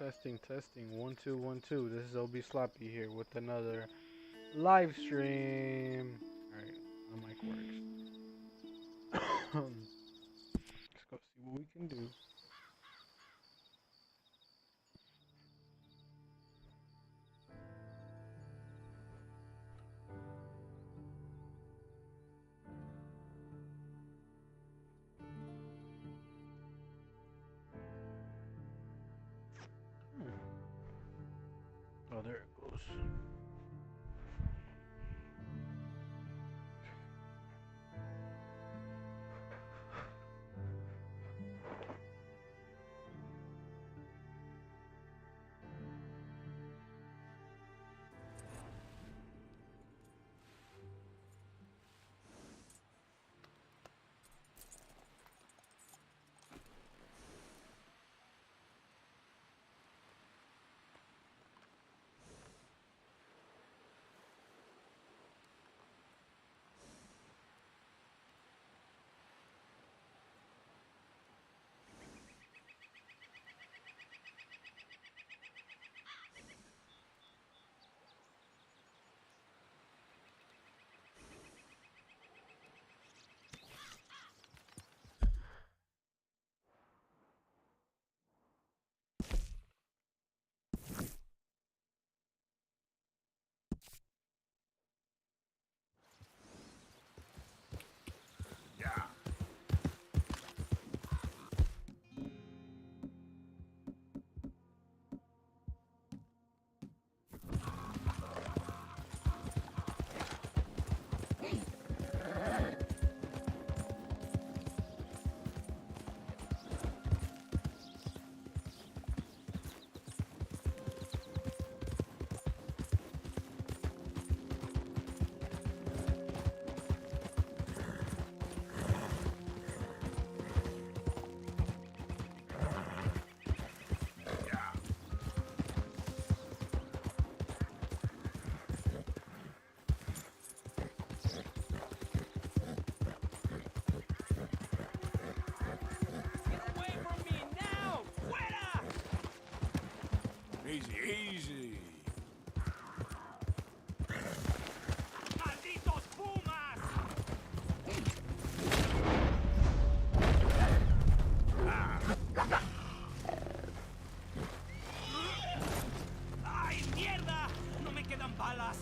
Testing, testing. 1 2 1 2. This is OB Sloppy here with another live stream. Alright, my mic works. Let's go see what we can do. Hmm. Oh, there it goes. Easy, easy. ¡Malditos pumas! ¡Ay, mierda! ¡No me quedan balas!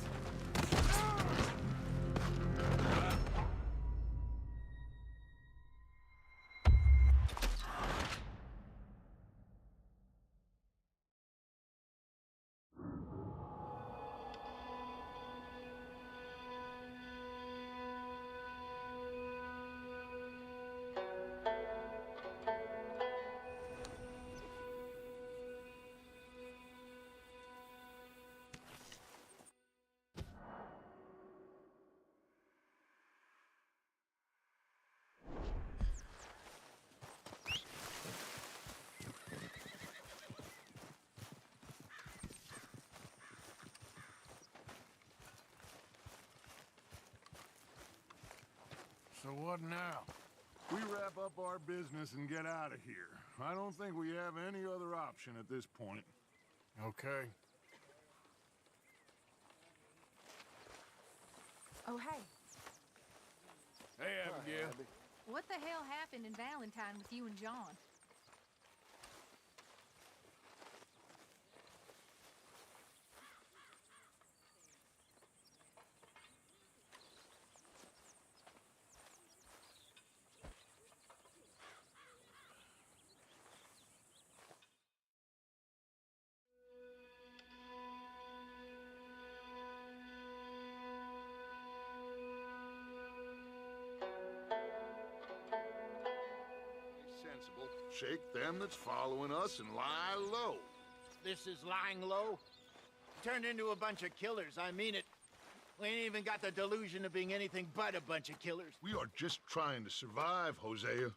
So what now? We wrap up our business and get out of here. I don't think we have any other option at this point. Okay. Oh, hey. Hey, Abigail. What the hell happened in Valentine with you and John? Sensible. Shake them that's following us and lie low. This is lying low? Turned into a bunch of killers, I mean it. We ain't even got the delusion of being anything but a bunch of killers. We are just trying to survive, Hosea.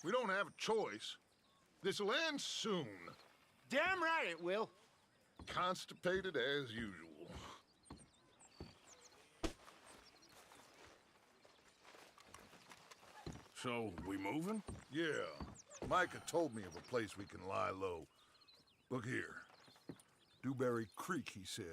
We don't have a choice. This'll end soon. Damn right it will. Constipated as usual. So, we moving? Yeah. Micah told me of a place we can lie low. Look here. Dewberry Creek, he said.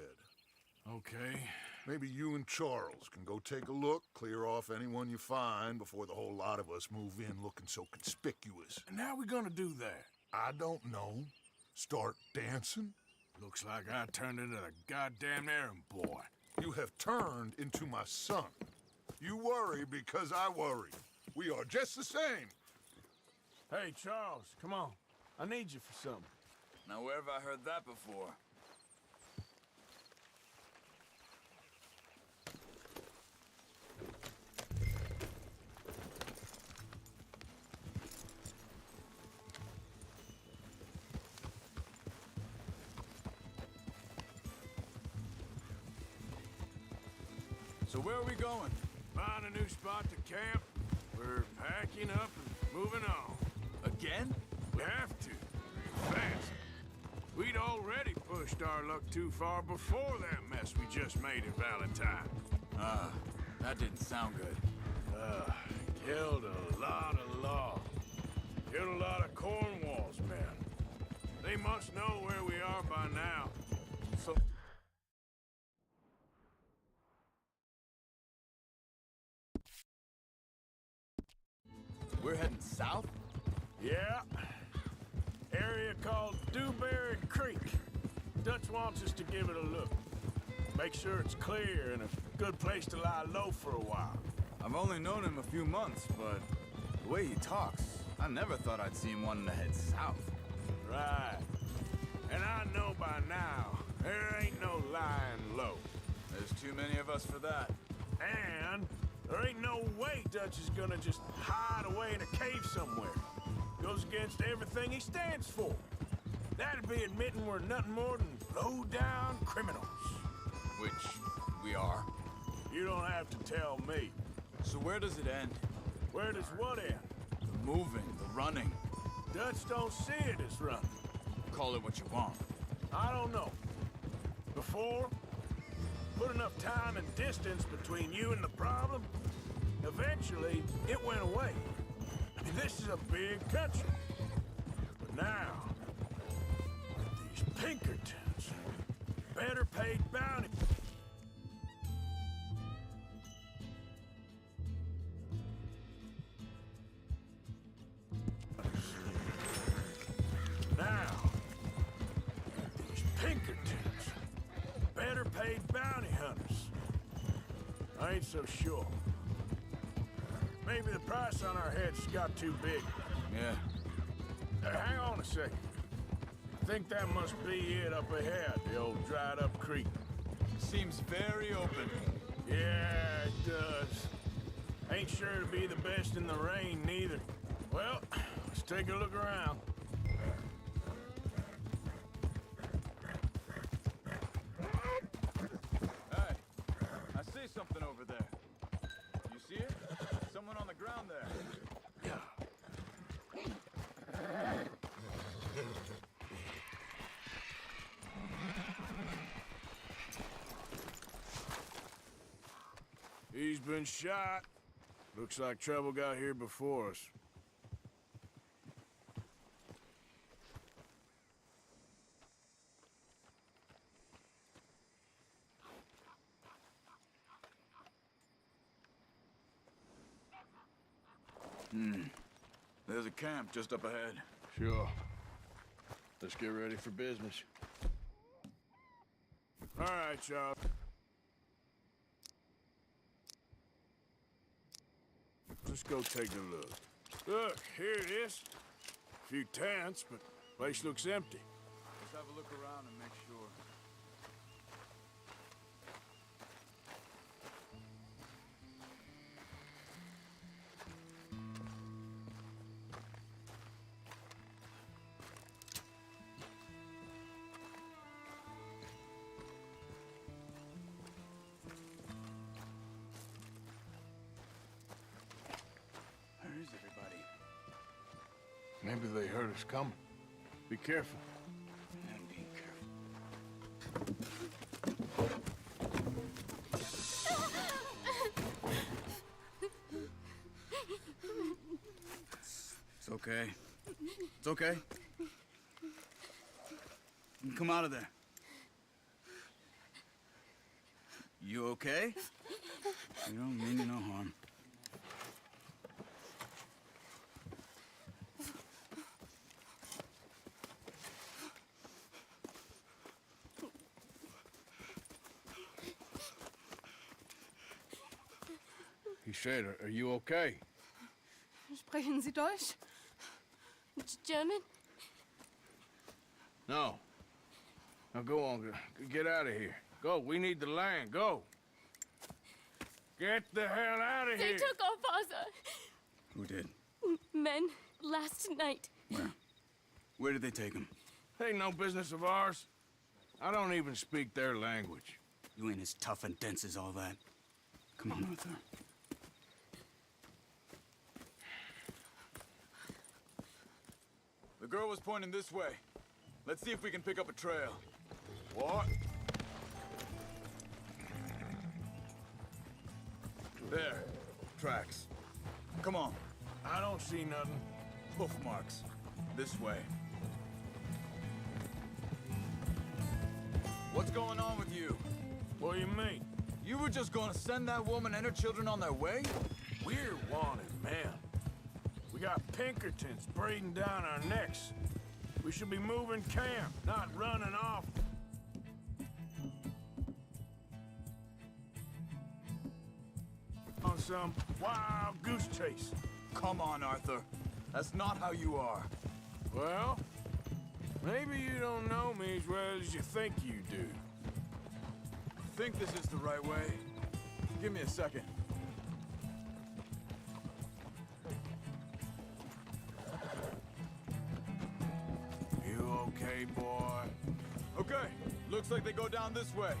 Okay. Maybe you and Charles can go take a look, clear off anyone you find before the whole lot of us move in looking so conspicuous. And how we gonna do that? I don't know. Start dancing? Looks like I turned into the goddamn errand boy. You have turned into my son. You worry because I worry. We are just the same. Hey, Charles, come on. I need you for something. Now, where have I heard that before? So where are we going? Find a new spot to camp. We're packing up and moving on. Again? We have to. Fast. We'd already pushed our luck too far before that mess we just made at Valentine. That didn't sound good. Killed a lot of law. Killed a lot of Cornwall's men. They must know where we are by now. So... We're heading south? Yeah. Area called Dewberry Creek. Dutch wants us to give it a look. Make sure it's clear and a good place to lie low for a while. I've only known him a few months, but the way he talks, I never thought I'd see him wanting to head south. Right. And I know by now, there ain't no lying low. There's too many of us for that. And there ain't no way Dutch is gonna just hide away in a cave somewhere. Goes against everything he stands for. That'd be admitting we're nothing more than low-down criminals. Which we are. You don't have to tell me. So where does it end? Where does what end? The moving, the running. Dutch don't see it as running. Call it what you want. I don't know. Before, put enough time and distance between you and the problem, eventually it went away. I mean, this is a big country. But now, these Pinkertons, better paid bounty. Now, these Pinkertons, better paid bounty hunters. I ain't so sure. Maybe the price on our heads got too big. Yeah. Hang on a second. I think that must be it up ahead, the old dried-up creek. Seems very open. Yeah, it does. Ain't sure to be the best in the rain, neither. Well, let's take a look around. Hey, I see something over there. You see it? Someone on the ground there. He's been shot. Looks like trouble got here before us. There's a camp just up ahead. Sure. Let's get ready for business. All right, Charles. Let's go take a look. Look, here it is. A few tents, but place looks empty. Let's have a look around and make sure. Where is everybody? Maybe they heard us coming. Be careful. I'm being careful. It's okay. It's okay. Come out of there. You okay? You don't mean you no harm. He said, are you okay? Sprechen Sie Deutsch? German? No. Now go on, get out of here. Go, we need the land, go. Get the hell out of They here. took our father. Who did? Men, last night. Where? Where did they take him? Ain't no business of ours. I don't even speak their language. You ain't as tough and dense as all that. Come on, Aurthur. The girl was pointing this way. Let's see if we can pick up a trail. What? There. Tracks. Come on. I don't see nothing. Hoof marks. This way. What's going on with you? What do you mean? You were just gonna send that woman and her children on their way? We're wanted, man. We got Pinkertons breathing down our necks. We should be moving camp, not running off. On some wild goose chase. Come on, Aurthur. That's not how you are. Well, maybe you don't know me as well as you think you do. Think this is the right way? Give me a second. You okay, boy? Okay, looks like they go down this way.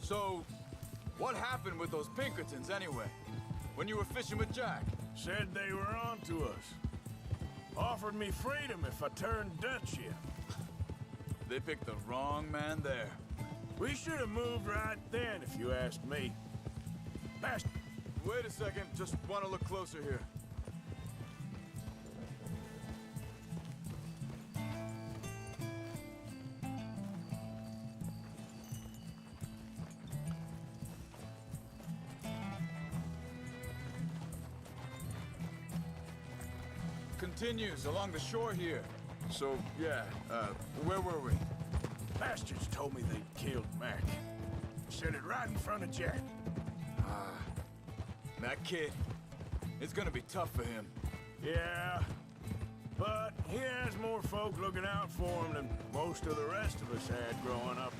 So, what happened with those Pinkertons anyway? When you were fishing with Jack? Said they were on to us. Offered me freedom if I turned Dutch yet. They picked the wrong man there. We should have moved right then, if you ask me. Bastard. Wait a second, just want to look closer here. Continues along the shore here. So, yeah, where were we? Bastards told me they'd killed Mac. Said it right in front of Jack. That kid, it's gonna be tough for him. Yeah, but he has more folk looking out for him than most of the rest of us had growing up.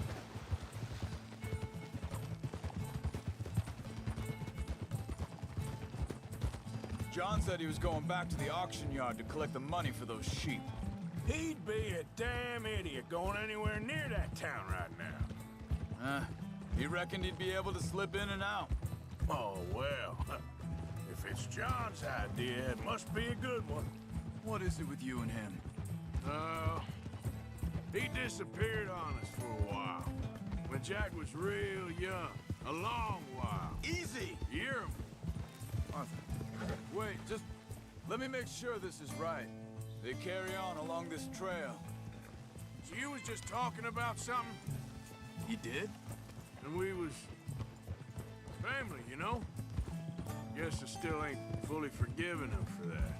John said he was going back to the auction yard to collect the money for those sheep. He'd be a damn idiot going anywhere near that town right now. He reckoned he'd be able to slip in and out. Oh, well, if it's John's idea, it must be a good one. What is it with you and him? He disappeared on us for a while. When Jack was real young. A long while. Easy! You hear him? Aurthur, wait, just let me make sure this is right. They carry on along this trail. So you was just talking about something? He did? And we was family, you know? Guess I still ain't fully forgiven him for that.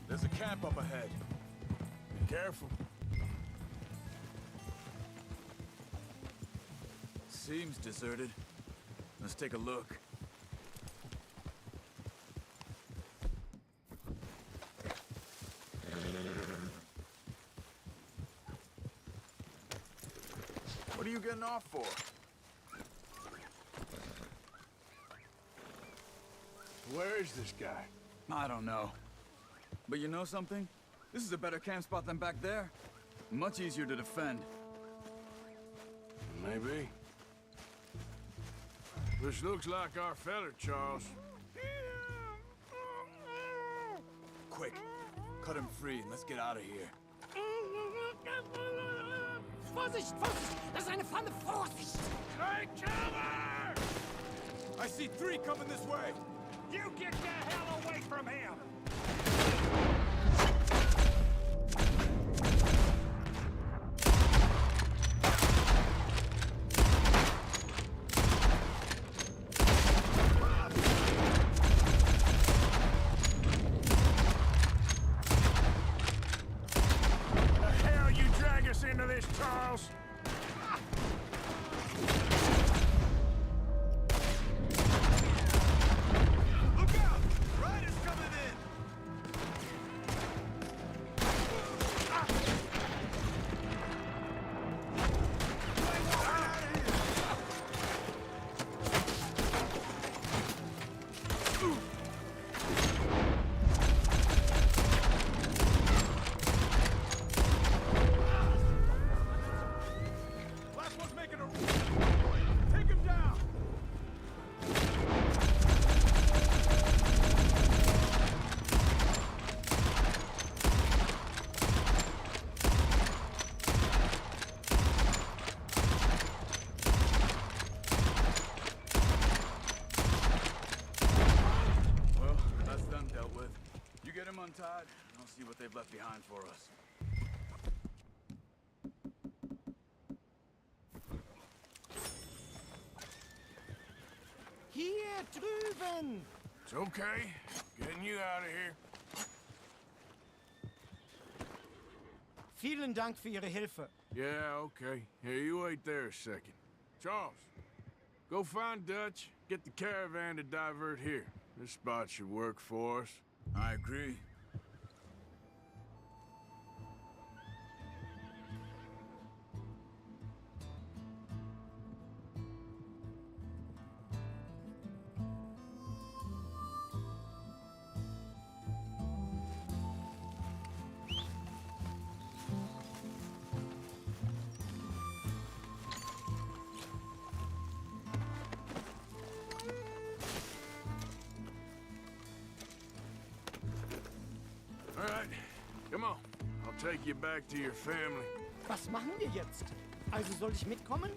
There's a camp up ahead. Be careful. Seems deserted. Let's take a look. What are you getting off for? Where is this guy? I don't know. But you know something? This is a better camp spot than back there. Much easier to defend. Maybe. This looks like our feller, Charles. Quick, cut him free and let's get out of here. Vorsicht, Vorsicht! Das ist eine Pfanne, Vorsicht! Take cover! I see 3 coming this way! You get the hell away from him! The hell you drag us into this, Charles? Look out! Riders coming in! Last one's making a... Take him down! Well, that's them dealt with. You get him untied, and I'll see what they've left behind for us. Hier drüben! It's okay. Getting you out of here. Vielen Dank für Ihre Hilfe. Yeah, okay. Here, you wait there a second. Charles, go find Dutch. Get the caravan to divert here. This spot should work for us. I agree. All right, come on. I'll take you back to your family. Was machen wir jetzt? Also soll ich mitkommen?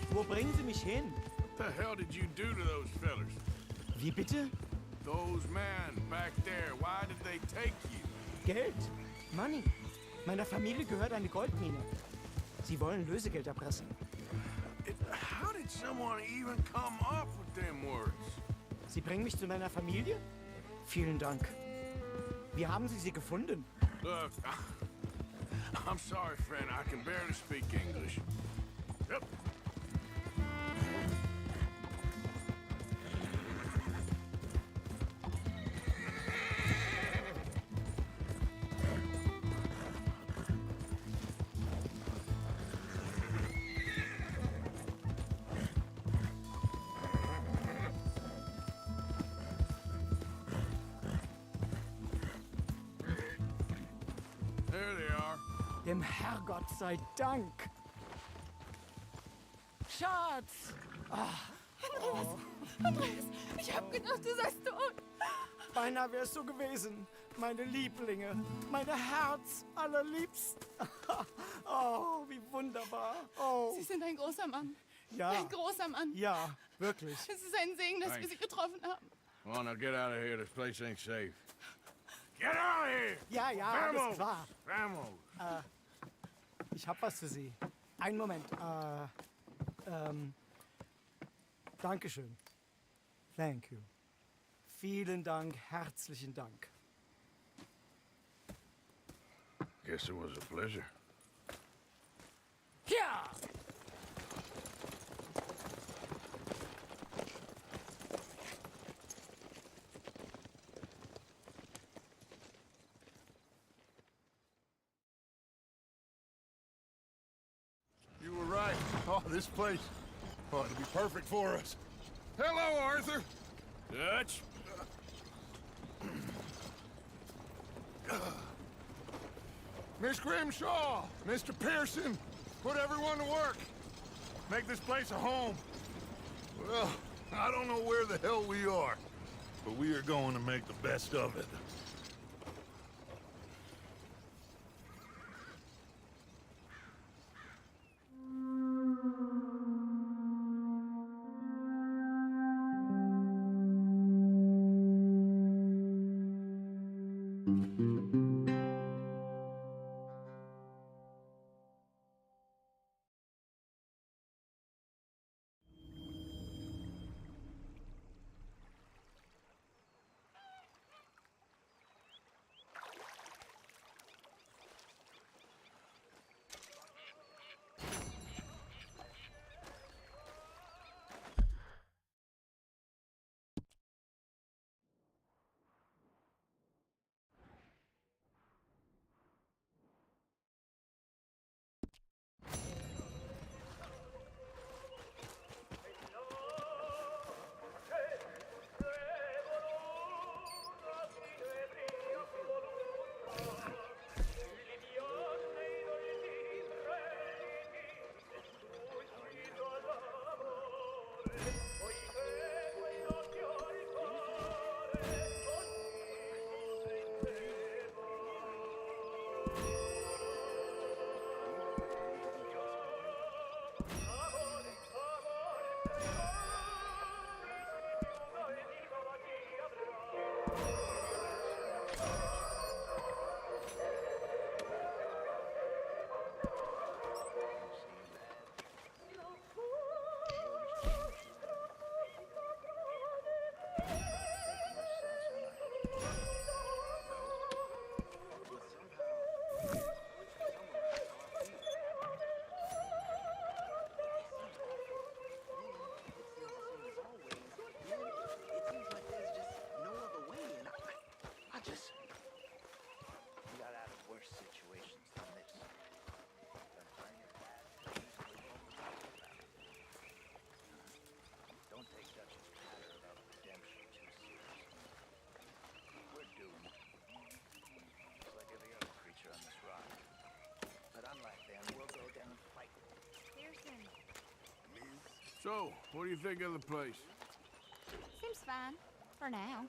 Wo bringen Sie mich hin? What the hell did you do to those fellers? Wie bitte? Those men back there, why did they take you? Geld. Money. Meiner Familie gehört eine Goldmine. Sie wollen Lösegeld erpressen. How did someone even come up with them words? Sie bringen mich zu meiner Familie? Vielen Dank. Wie haben Sie sie gefunden? Look, I'm sorry, friend. I can barely speak English. Yep. There they are. Dem Herrgott sei Dank. Schatz! Andreas, ich hab gedacht, du seist tot. Beinahe wär's so gewesen. Meine Lieblinge, meine Herz allerliebsten. Oh, wie wunderbar. Oh, Sie sind ein großer Mann. ja, Ein großer Mann. ja, wirklich. Es ist ein Segen, dass wir Sie getroffen haben. Come on, now get out of here. This place ain't safe. Get out of here! Ja, ja, alles klar. Vamos! Ich hab was für Sie. Einen Moment. Dankeschön. Thank you. Vielen Dank, herzlichen Dank. Guess it was a pleasure. Ja! You were right. Oh, this place. Oh, it'll be perfect for us. Hello, Arthur. Dutch? Miss Grimshaw, Mr. Pearson, put everyone to work. Make this place a home. Well, I don't know where the hell we are, but we are going to make the best of it. So, what do you think of the place? Seems fine. For now.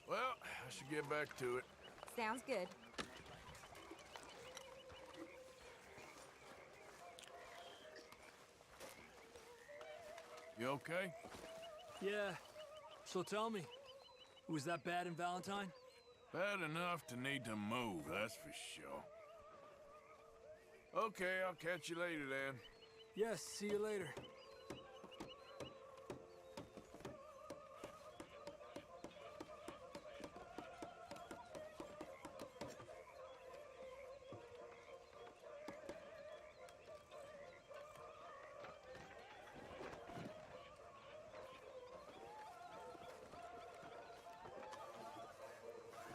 Well, I should get back to it. Sounds good. You okay? Yeah. So tell me, was that bad in Valentine? Bad enough to need to move, that's for sure. Okay, I'll catch you later then. Yes, see you later.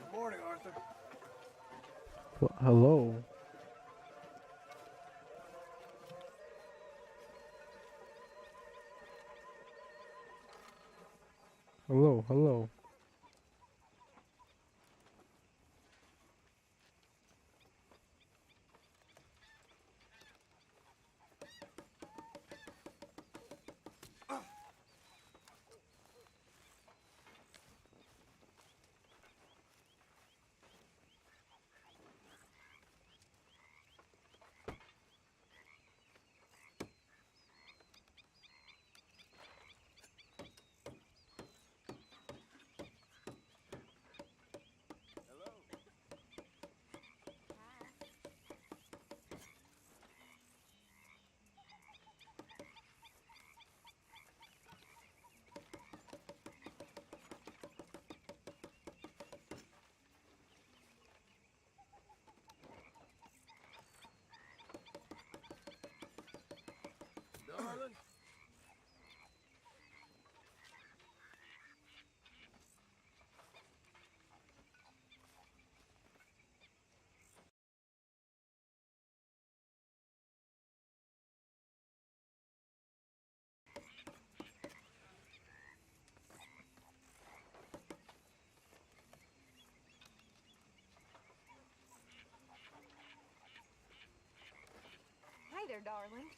Good morning, Arthur. Hello. Hello, hello. Darling? Hey there, darling.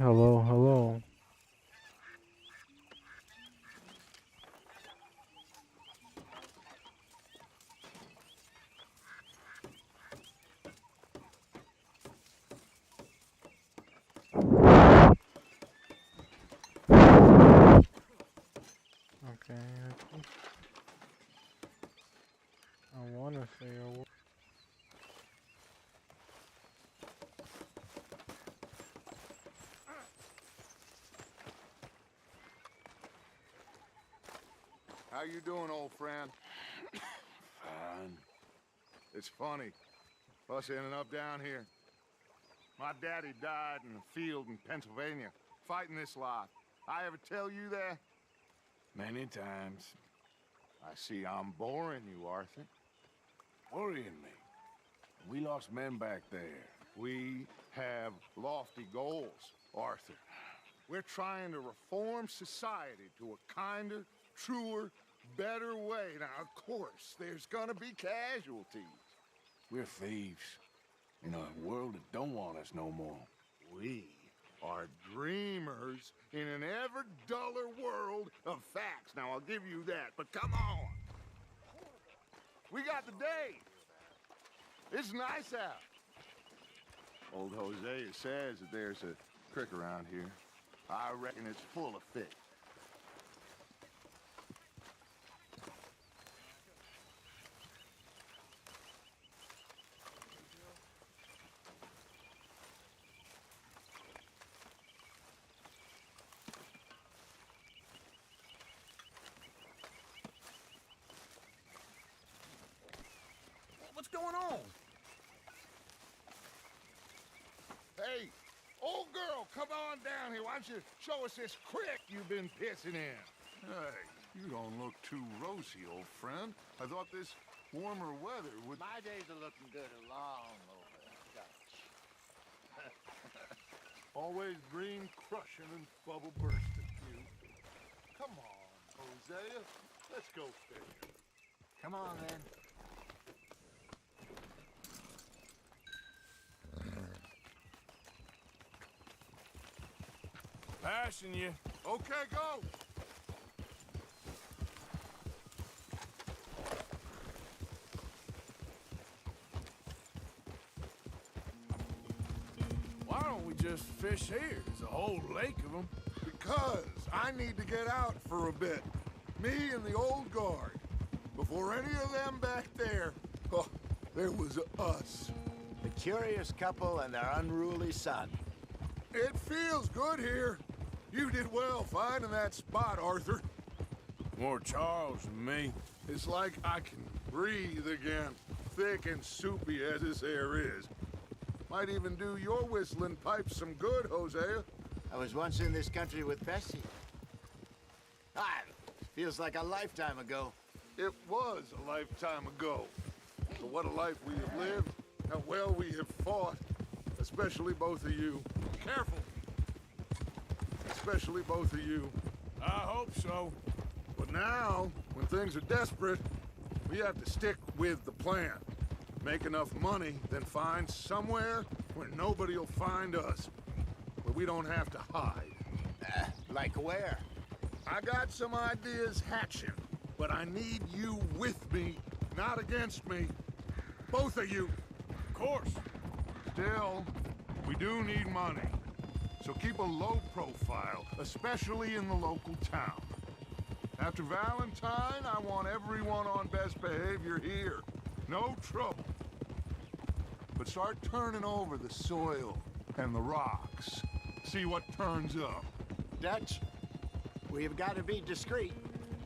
Hello, hello. Okay, I think I wanna say How you doing, old friend? Fine. It's funny. Us ending up down here. My daddy died in a field in Pennsylvania, fighting this lot. I ever tell you that? Many times. I see I'm boring you, Arthur. Worrying me. We lost men back there. We have lofty goals, Arthur. We're trying to reform society to a kinder, truer, better way. Now, of course, there's gonna be casualties. We're thieves. In a world that don't want us no more. We are dreamers in an ever duller world of facts. Now, I'll give you that, but come on. We got the day. It's nice out. Old Hosea says that there's a creek around here. I reckon it's full of fish. What's going on? Hey, old girl, come on down here. Why don't you show us this creek you've been pissing in? Hey, you don't look too rosy, old friend. I thought this warmer weather would... My days are looking good along over. Gosh. Always green crushing and bubble bursting, you. Come on, Hosea. Let's go fishing. Come on, then. Passing you. Okay, go. Why don't we just fish here? There's a whole lake of them. Because I need to get out for a bit. Me and the old guard. Before any of them back there, oh, there was us. The curious couple and their unruly son. It feels good here. You did well finding that spot, Arthur. More Charles than me. It's like I can breathe again, thick and soupy as this air is. Might even do your whistling pipes some good, Hosea. I was once in this country with Bessie. Ah, feels like a lifetime ago. It was a lifetime ago. But what a life we have lived, how well we have fought, especially both of you. Careful! Especially both of you. I hope so. But now, when things are desperate, we have to stick with the plan. Make enough money, then find somewhere where nobody will find us. Where we don't have to hide. Like where? I got some ideas hatching, but I need you with me, not against me. Both of you. Of course. Still, we do need money. So keep a low profile, especially in the local town. After Valentine, I want everyone on best behavior here. No trouble. But start turning over the soil and the rocks. See what turns up. Dutch, we've got to be discreet.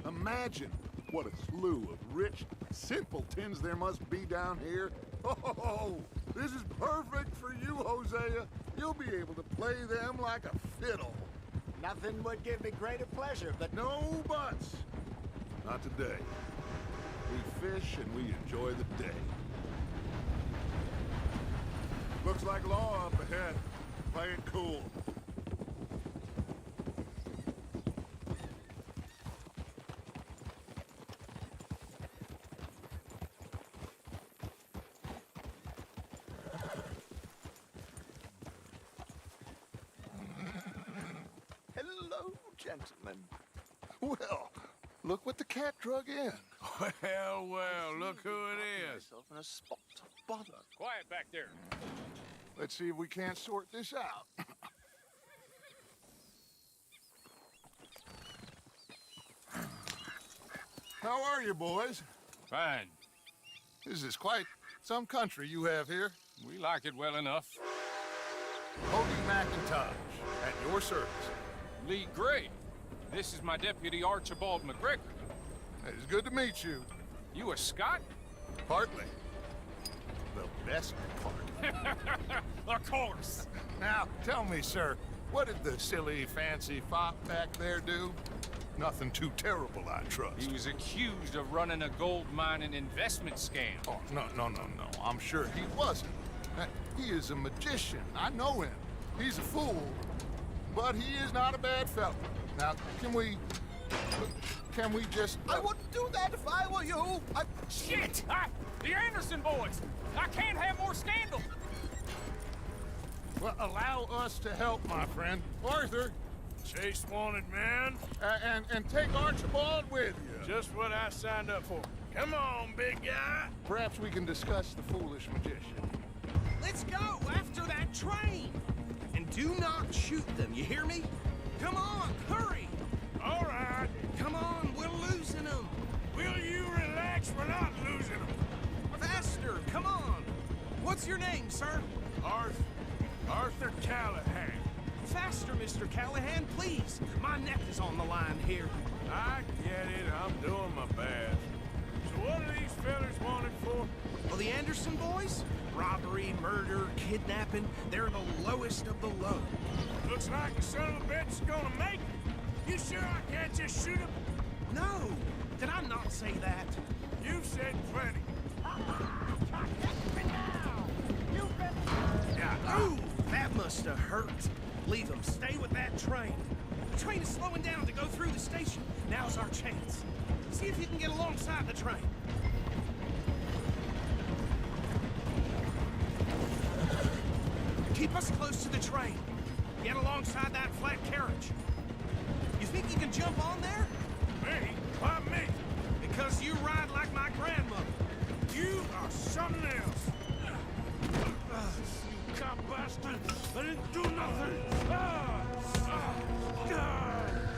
Imagine what a slew of rich simpletons there must be down here. Oh, this is perfect for you, Hosea. You'll be able to play them like a fiddle. Nothing would give me greater pleasure, but No buts. Not today. We fish and we enjoy the day. Looks like law up ahead. Play it cool. gentlemen. Well, look what the cat drug in. Well, well, look who it is. Myself in a spot of bother. Quiet back there. Let's see if we can't sort this out. How are you, boys? Fine. This is quite some country you have here. We like it well enough. Cody McIntosh, at your service. Lee Gray. This is my deputy Archibald McGregor. It's good to meet you. You a Scot? Partly. The best part. Of course. Now, tell me, sir, what did the silly, fancy fop back there do? Nothing too terrible, I trust. He was accused of running a gold mining investment scam. Oh, no. I'm sure he wasn't. He is a magician. I know him. He's a fool, but he is not a bad fellow. Now, can we just... I wouldn't do that if I were you. Shit! The Anderson boys! I can't have more scandal! Well, allow us to help, my friend. Arthur, Chase wanted man. and take Archibald with you. Just what I signed up for. Come on, big guy. Perhaps we can discuss the foolish magician. Let's go after that train. And do not shoot them, you hear me? Come on, hurry. All right. Come on, we're losing them. Will you relax? We're not losing them. Faster, come on. What's your name, sir? Arthur Callahan. Faster, Mr. Callahan, please. My neck is on the line here. I get it. I'm doing my best. So what are these fellas wanted for? Well, the Anderson boys? Robbery, murder, kidnapping. They're the lowest of the low. Looks like the son of a bitch is gonna make it. You sure I can't just shoot him? No. Did I not say that? You've said plenty. Yeah. Ooh, that must have hurt. Leave them. Stay with that train. The train is slowing down to go through the station. Now's our chance. See if you can get alongside the train. Keep us close to the train. Get alongside that flat carriage. You think you can jump on there? Me? Why me? Because you ride like my grandmother. You are something else. You cop bastard! I didn't do nothing!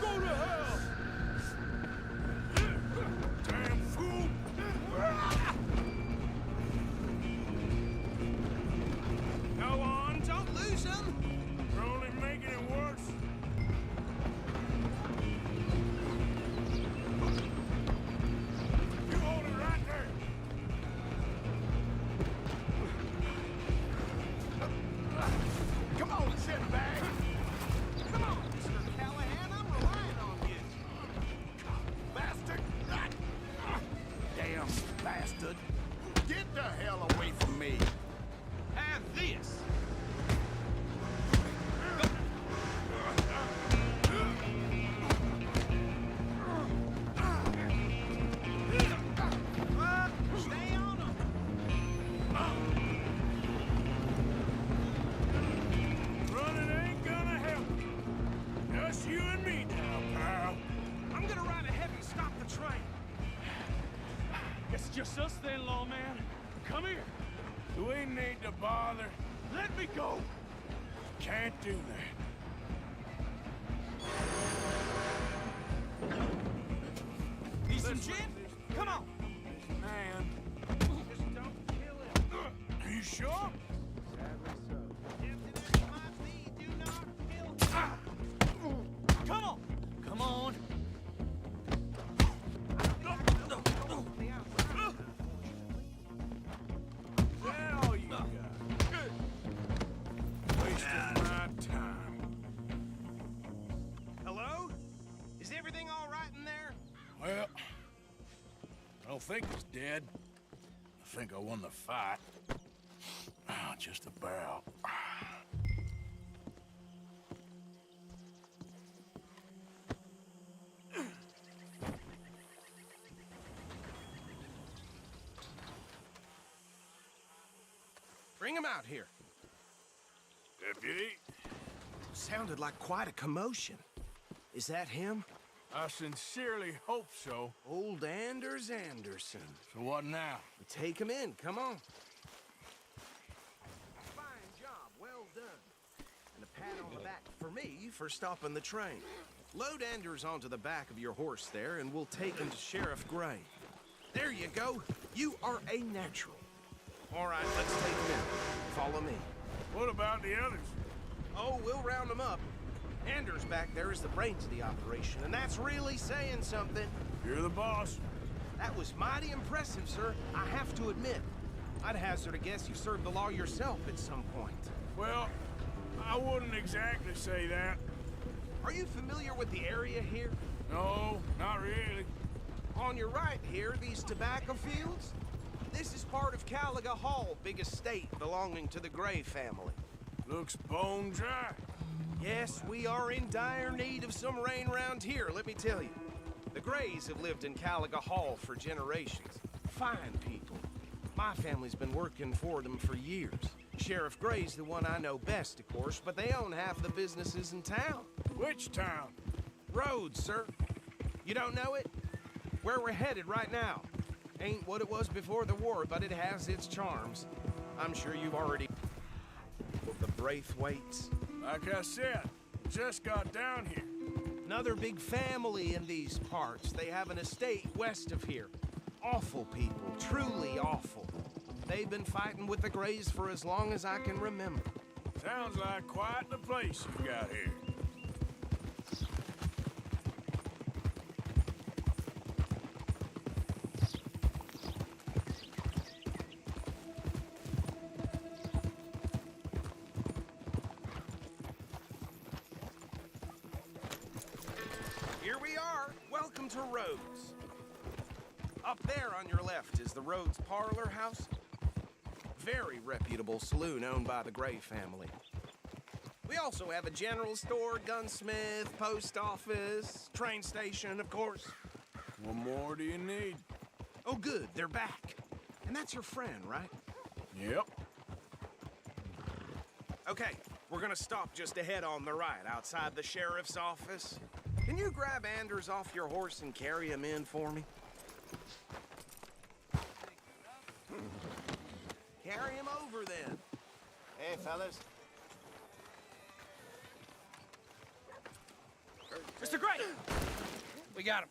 Go to hell! Damn fool! Go on, don't lose them. You're only making it worse. You hold it right there. Come on, shitbag. Come on, Mr. Callahan, I'm relying on you. Bastard! Damn bastard. Get the hell away from me. Have this. Stay on them. Running ain't gonna help. Just you and me now, pal. I'm gonna ride ahead and stop the train. Guess it's just us then, lawman. Come here. We need to bother. Let me go. Can't do that. Need some gin? Come on. Man. Just don't kill him. Are you sure? Come on! Come on! That's all you got. Wasting my time. Hello? Is everything all right in there? Well, I don't think he's dead. I think I won the fight. Just about. Bring him out here. Deputy? Sounded like quite a commotion. Is that him? I sincerely hope so. Old Anders Anderson. So what now? Take him in, come on. Fine job, well done. And a pat on the back for me for stopping the train. Load Anders onto the back of your horse there, and we'll take him to Sheriff Gray. There you go. You are a natural. All right, let's take him in. Follow me. What about the others? Oh, we'll round them up. Anders back there is the brains of the operation, and that's really saying something. You're the boss. That was mighty impressive, sir. I have to admit. I'd hazard a guess you served the law yourself at some point. Well, I wouldn't exactly say that. Are you familiar with the area here? No, not really. On your right here, these tobacco fields? This is part of Caliga Hall, big estate belonging to the Gray family. Looks bone dry. Yes, we are in dire need of some rain round here, let me tell you. The Grays have lived in Caliga Hall for generations. Fine people. My family's been working for them for years. Sheriff Gray's the one I know best, of course, but they own half the businesses in town. Which town? Rhodes, sir. You don't know it? Where we're headed right now. Ain't what it was before the war, but it has its charms. I'm sure you've already... the Braithwaites. Like I said, just got down here. Another big family in these parts. They have an estate west of here. Awful people, truly awful. They've been fighting with the Grays for as long as I can remember. Sounds like quite the place you got here. Here we are. Welcome to Rhodes. Up there on your left is the Rhodes Parlor House. Very reputable saloon owned by the Gray family. We also have a general store, gunsmith, post office, train station, of course. What more do you need? Oh, good, they're back. And that's your friend, right? Yep. Okay, we're gonna stop just ahead on the right, outside the sheriff's office. Can you grab Anders off your horse and carry him in for me? Carry him over, then. Hey, fellas. Mr. Gray! We got him.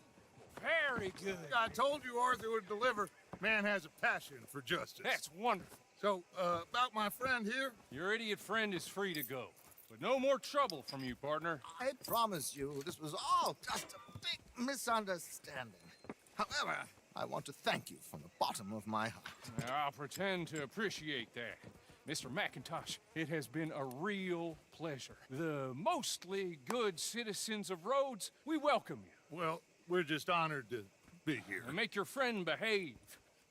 Very good. I told you Arthur would deliver. Man has a passion for justice. That's wonderful. So, about my friend here? Your idiot friend is free to go. But no more trouble from you, partner. I promise you, this was all just a big misunderstanding. However, I want to thank you from the bottom of my heart. I'll pretend to appreciate that. Mr. McIntosh, it has been a real pleasure. The mostly good citizens of Rhodes, we welcome you. Well, we're just honored to be here. And make your friend behave.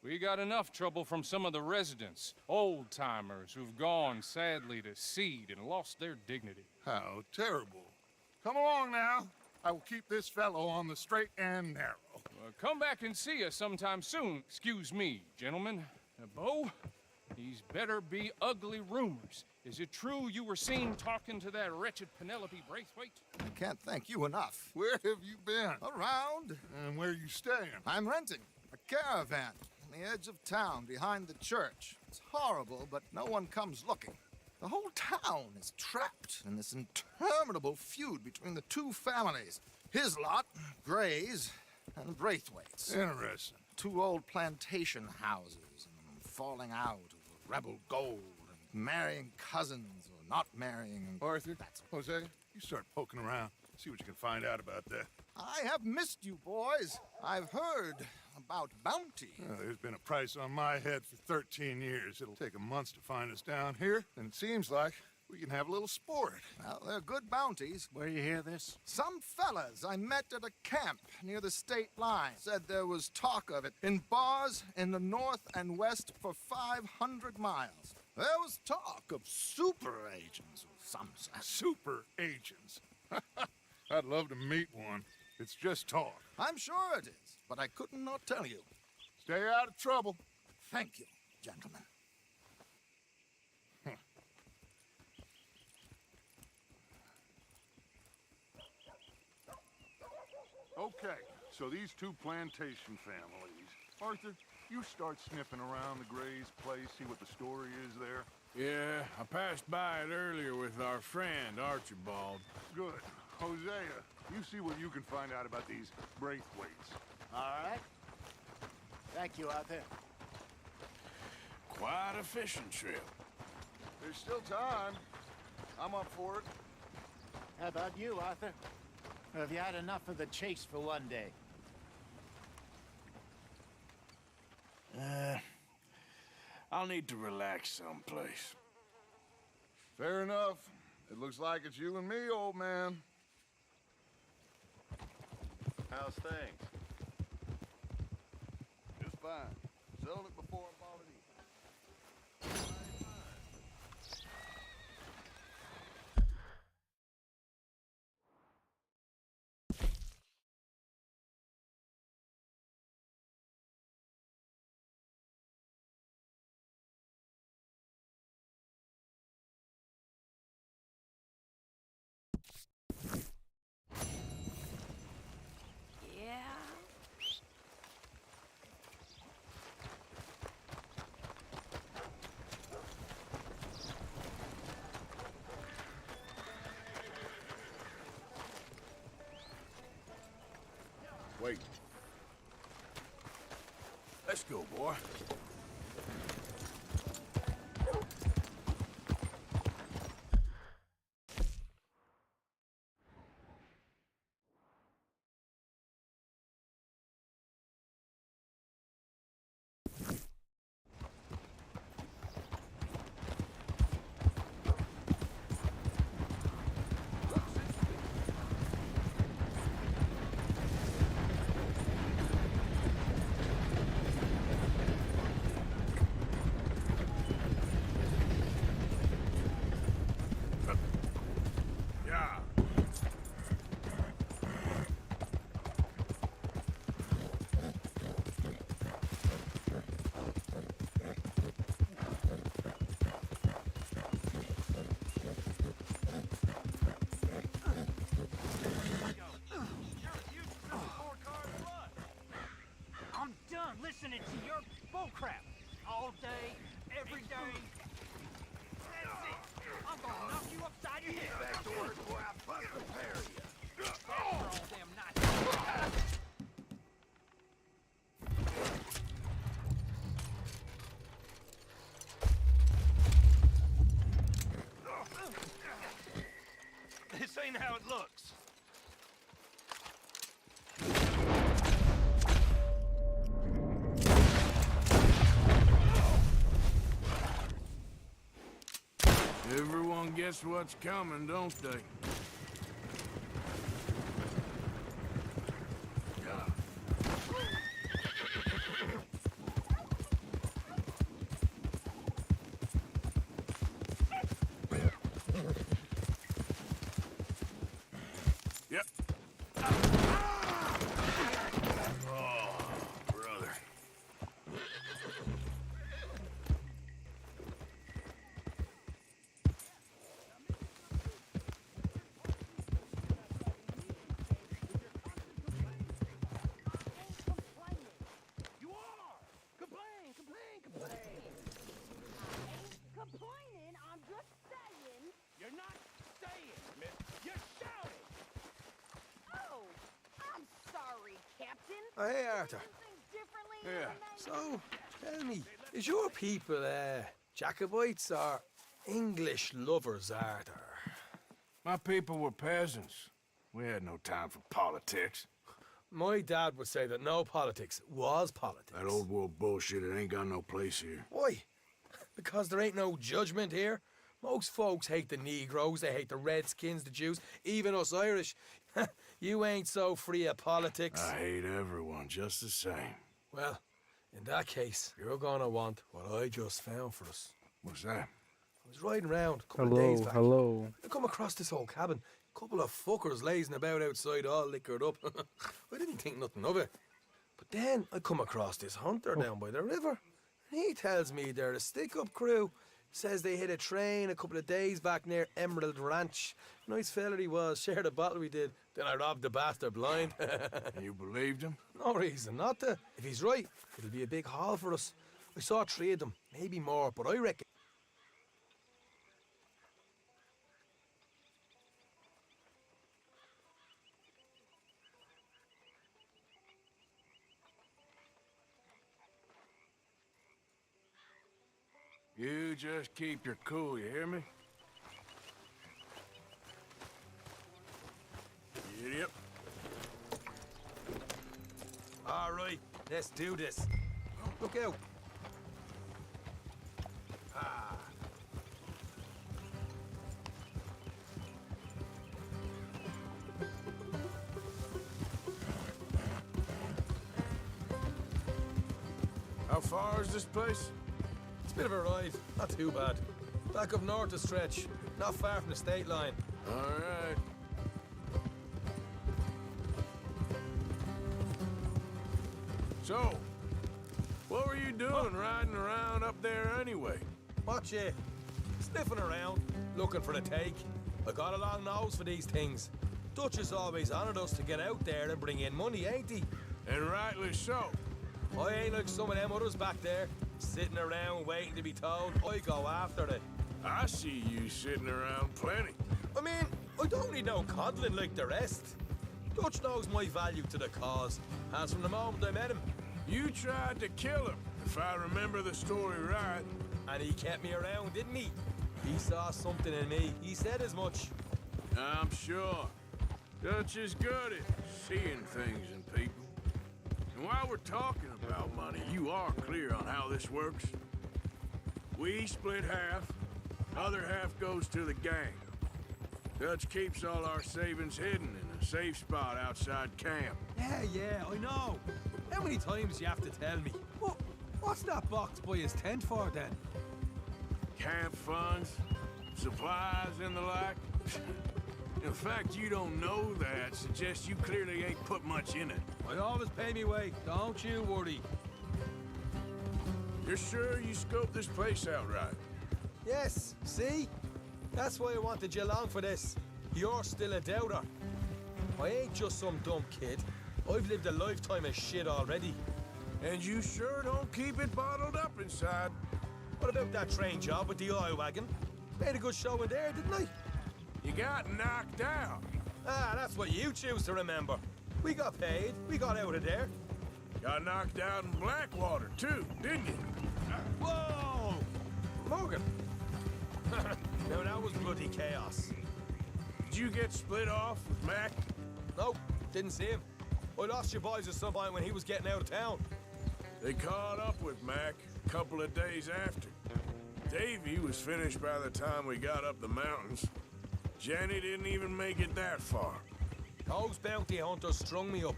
We got enough trouble from some of the residents, old-timers who've gone, sadly, to seed and lost their dignity. How terrible. Come along now. I will keep this fellow on the straight and narrow. Come back and see us sometime soon. Excuse me, gentlemen. Bo, these better be ugly rumors. Is it true you were seen talking to that wretched Penelope Braithwaite? I can't thank you enough. Where have you been? Around. And where you staying? I'm renting a caravan on the edge of town behind the church. It's horrible, but no one comes looking. The whole town is trapped in this interminable feud between the two families. His lot, Gray's, and Braithwaite's. Interesting. Two old plantation houses, and falling out over rebel gold, and marrying cousins or not marrying. And Arthur, Jose, you start poking around. See what you can find out about that. I have missed you, boys. I've heard about bounty. There's been a price on my head for 13 years. It'll take a month to find us down here, and it seems like we can have a little sport. Well, they're good bounties. Where you hear this? Some fellas I met at a camp near the state line said there was talk of it in bars in the north and west for 500 miles. There was talk of super agents of some sort. Super agents? I'd love to meet one. It's just talk. I'm sure it is, but I couldn't not tell you. Stay out of trouble. Thank you, gentlemen. Okay, so these two plantation families. Arthur, you start sniffing around the Gray's place, see what the story is there. Yeah, I passed by it earlier with our friend, Archibald. Good. Hosea, you see what you can find out about these Braithwaites. All right. Thank you, Arthur. Quite a fishing trip. There's still time. I'm up for it. How about you, Arthur? Or have you had enough of the chase for one day? I'll need to relax someplace. Fair enough. It looks like it's you and me, old man. How's things? Just fine. Selling it before I bought it in. Yeah. Wait. Let's go, boy. Listening to your bullcrap all day, every day. That's it. I'm gonna knock you upside your head. Back to work before I bust the pair of you. That's for all them nights. This ain't how it looks. Everyone guess what's coming, don't they? Yep. Oh, brother. You are! Complain, complain, complain! Complaining, I'm just saying. You're not saying, miss. You're shouting! Oh, I'm sorry, Captain. Oh, hey, Arthur. Do things differently Yeah. when they- So, tell me, is your people, Jacobites or English lovers, Arthur? My people were peasants. We had no time for politics. My dad would say that no politics was politics. That old world bullshit, it ain't got no place here. Why? Because there ain't no judgment here. Most folks hate the Negroes, they hate the Redskins, the Jews, even us Irish. You ain't so free of politics. I hate everyone just the same. Well, in that case, you're gonna want what I just found for us. What's that? I was riding around a couple of days back. Hello. I come across this old cabin. Couple of fuckers lazing about outside all liquored up. I didn't think nothing of it. But then I come across this hunter down by the river. And he tells me they're a stick-up crew Says they hit a train a couple of days back near Emerald Ranch. Nice fella he was, shared a bottle we did. Then I robbed the bastard blind. You believed him? No reason not to. If he's right, it'll be a big haul for us. I saw 3 of them, maybe more, but I reckon... You just keep your cool, you hear me? Yep. All right, let's do this. Look out. Ah. How far is this place? It's a bit of a ride, not too bad. Back up north a stretch, not far from the state line. All right. So, what were you doing riding around up there anyway? Watch it. Sniffing around, looking for the take. I got a long nose for these things. Dutch has always honoured us to get out there and bring in money, ain't he? And rightly so. I ain't like some of them others back there, sitting around waiting to be told. I go after it. I see you sitting around plenty. I mean, I don't need no coddling like the rest. Dutch knows my value to the cause, as from the moment I met him. You tried to kill him, if I remember the story right. And he kept me around, didn't he? He saw something in me. He said as much. I'm sure. Dutch is good at seeing things in people. And while we're talking about money, you are clear on how this works. We split half, other half goes to the gang. Dutch keeps all our savings hidden in a safe spot outside camp. Yeah, I know. How many times you have to tell me? What's that box by his tent for, then? Camp funds, supplies, and the like. The fact you don't know that suggests you clearly ain't put much in it. I always pay me way, don't you worry. You're sure you scoped this place out right? Yes, see? That's why I wanted you along for this. You're still a doubter. I ain't just some dumb kid. I've lived a lifetime of shit already. And you sure don't keep it bottled up inside. What about that train job with the oil wagon? Made a good show in there, didn't I? You got knocked out. Ah, that's what you choose to remember. We got paid. We got out of there. Got knocked out in Blackwater, too, didn't you? Whoa! Morgan! Now that was bloody chaos. Did you get split off with Mac? Nope, didn't see him. I lost your boys at some point when he was getting out of town. They caught up with Mac a couple of days after. Davy was finished by the time we got up the mountains. Jenny didn't even make it that far. Those bounty hunters strung me up,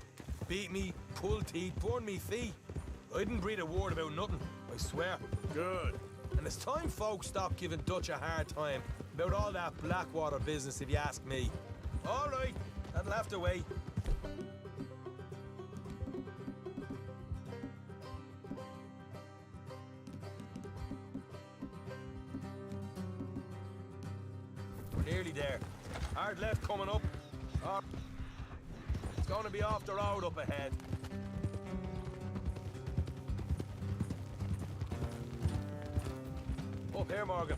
beat me, pulled teeth, burned me feet. I didn't breathe a word about nothing, I swear. Good. And it's time folks stop giving Dutch a hard time about all that Blackwater business, if you ask me. All right, that'll have to wait. We're nearly there. Hard left coming up. It's going to be off the road up ahead. Up here, Morgan.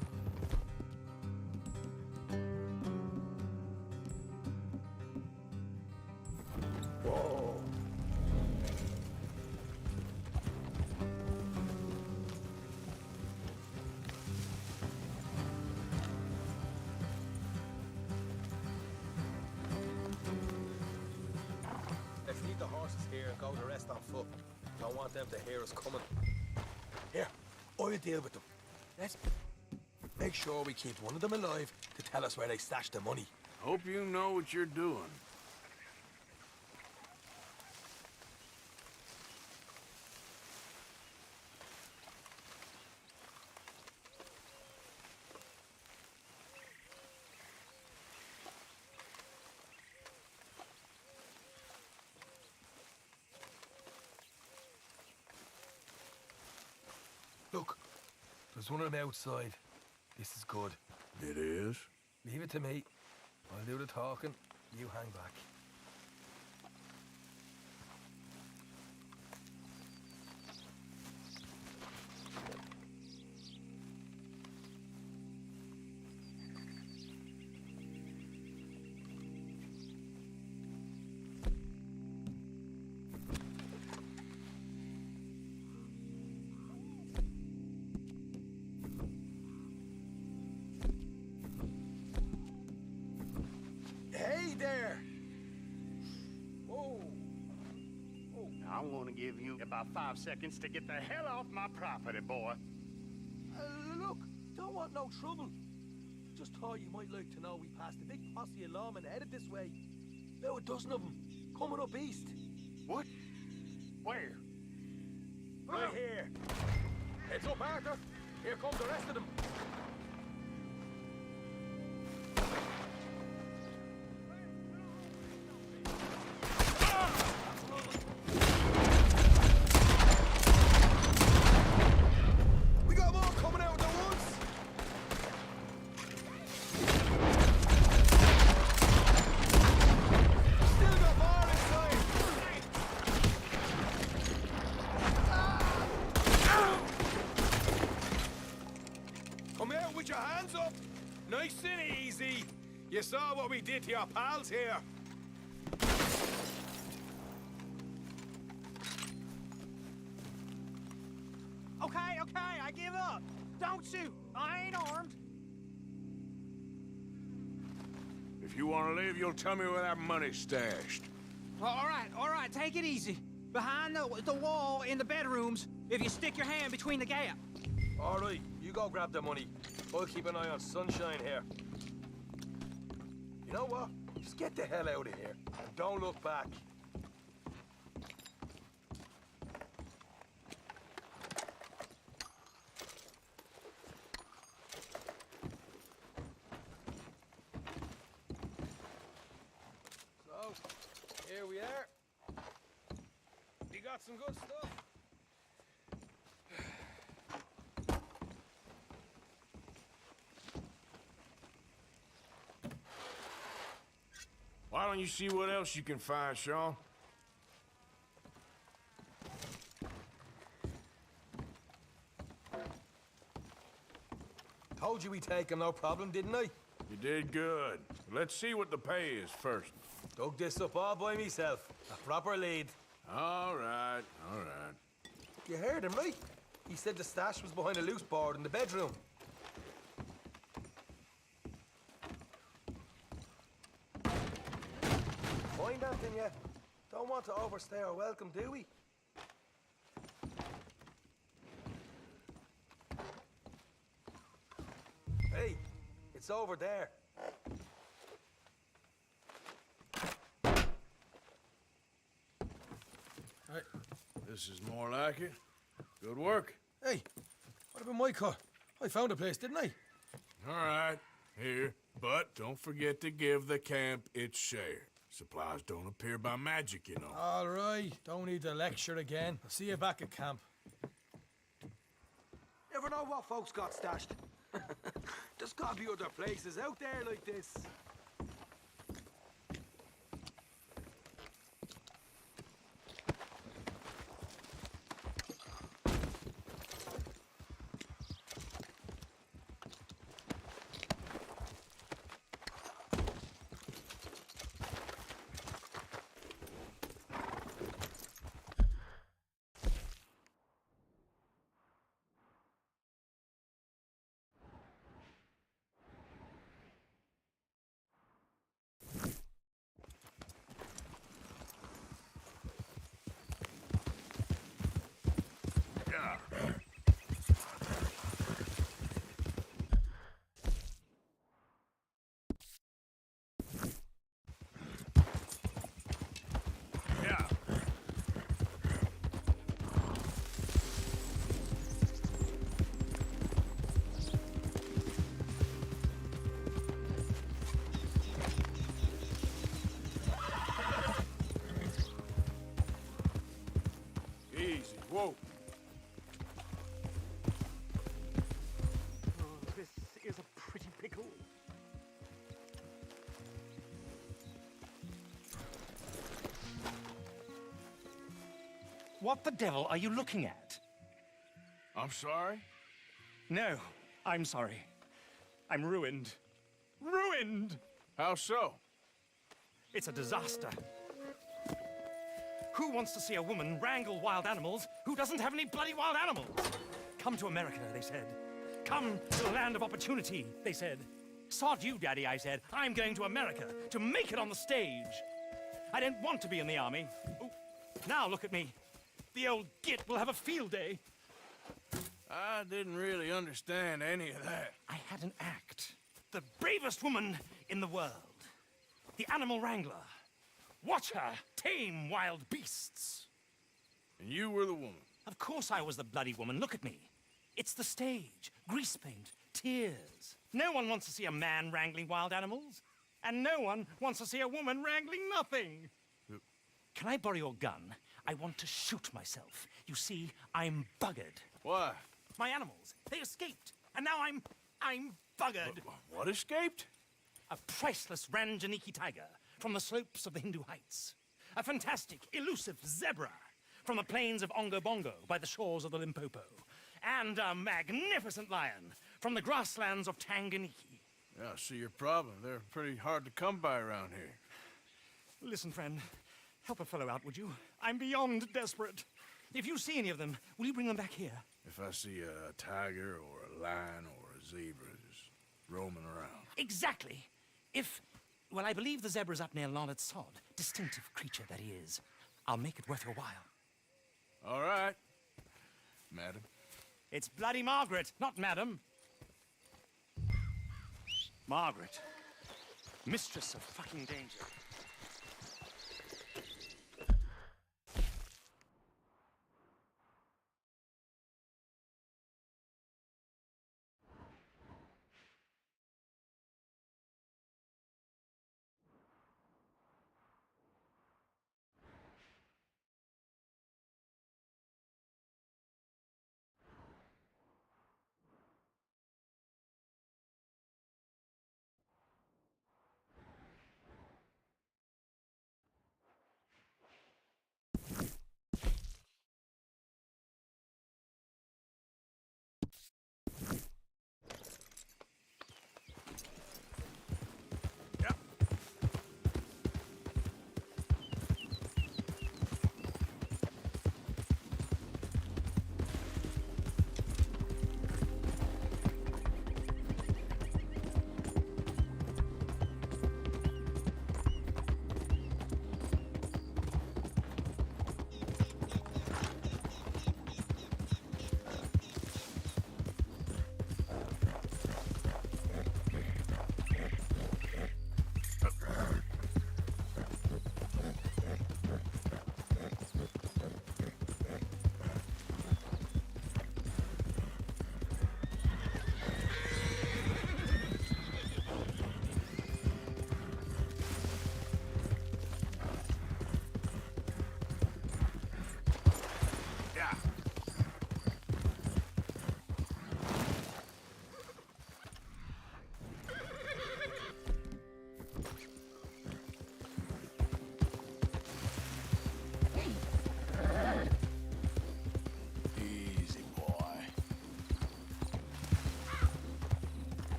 Whoa. Let's leave the horses here and go the rest on foot. Don't want them to hear us coming. Here, I'll deal with them. Let's make sure we keep one of them alive to tell us where they stashed the money. Hope you know what you're doing. Look, there's one of them outside. This is good. It is? Leave it to me. I'll do the talking. You hang back. Hey there! Whoa! I'm gonna give you about 5 seconds to get the hell off my property, boy. Look, don't want no trouble. Just thought you might like to know we passed a big posse of lawmen headed this way. About a dozen of them, coming up east. What? Where? Right here. Heads up, Arthur. Here comes the rest of them. We got more coming out of the woods. Still got more inside. Come out with your hands up. Nice and easy. You saw what we did to your pals here. Okay, I give up. Don't shoot. I ain't armed. If you want to leave, you'll tell me where that money's stashed. All right, take it easy. Behind the wall in the bedrooms, if you stick your hand between the gap. All right, you go grab the money. I'll keep an eye on Sunshine here. You know what? Just get the hell out of here and don't look back. So, here we are. We got some good stuff. Why don't you see what else you can find, Sean? Told you we'd take him, no problem, didn't I? You did good. Let's see what the pay is first. Dug this up all by myself. A proper lead. All right, all right. You heard him, right? He said the stash was behind a loose board in the bedroom. Find anything yet? Don't want to overstay our welcome, do we? Hey, it's over there. Right. This is more like it. Good work. Hey, what about my car? I found a place, didn't I? All right, here. But don't forget to give the camp its share. Supplies don't appear by magic, you know. All right, don't need to lecture again. I'll see you back at camp. Never know what folks got stashed. There's gotta be other places out there like this. Whoa. This is What the devil are you looking at? I'm sorry? No, I'm sorry. I'm ruined. Ruined! How so? It's a disaster. Who wants to see a woman wrangle wild animals who doesn't have any bloody wild animals? Come to America, they said. Come to the land of opportunity, they said. Sod you, Daddy, I said. I'm going to America to make it on the stage. I don't want to be in the army. Ooh, now look at me. The old git will have a field day. I didn't really understand any of that. I had an act. The bravest woman in the world. The animal wrangler. Watch her tame wild beasts. And you were the woman? Of course I was the bloody woman. Look at me. It's the stage. Grease paint. Tears. No one wants to see a man wrangling wild animals. And no one wants to see a woman wrangling nothing. Can I borrow your gun? I want to shoot myself. You see, I'm buggered. Why? My animals. They escaped. And now I'm buggered. What escaped? A priceless Ranjaniki tiger from the slopes of the Hindu Heights. A fantastic, elusive zebra from the plains of Ongo Bongo by the shores of the Limpopo. And a magnificent lion from the grasslands of Tanganyika. Yeah, I see your problem. They're pretty hard to come by around here. Listen, friend. Help a fellow out, would you? I'm beyond desperate. If you see any of them, will you bring them back here? If I see a tiger or a lion or a zebra just roaming around. Exactly. Well, I believe the zebra's up near Larned Sod. Distinctive creature that he is. I'll make it worth your while. All right, madam. It's bloody Margaret, not madam. Margaret. Mistress of fucking danger.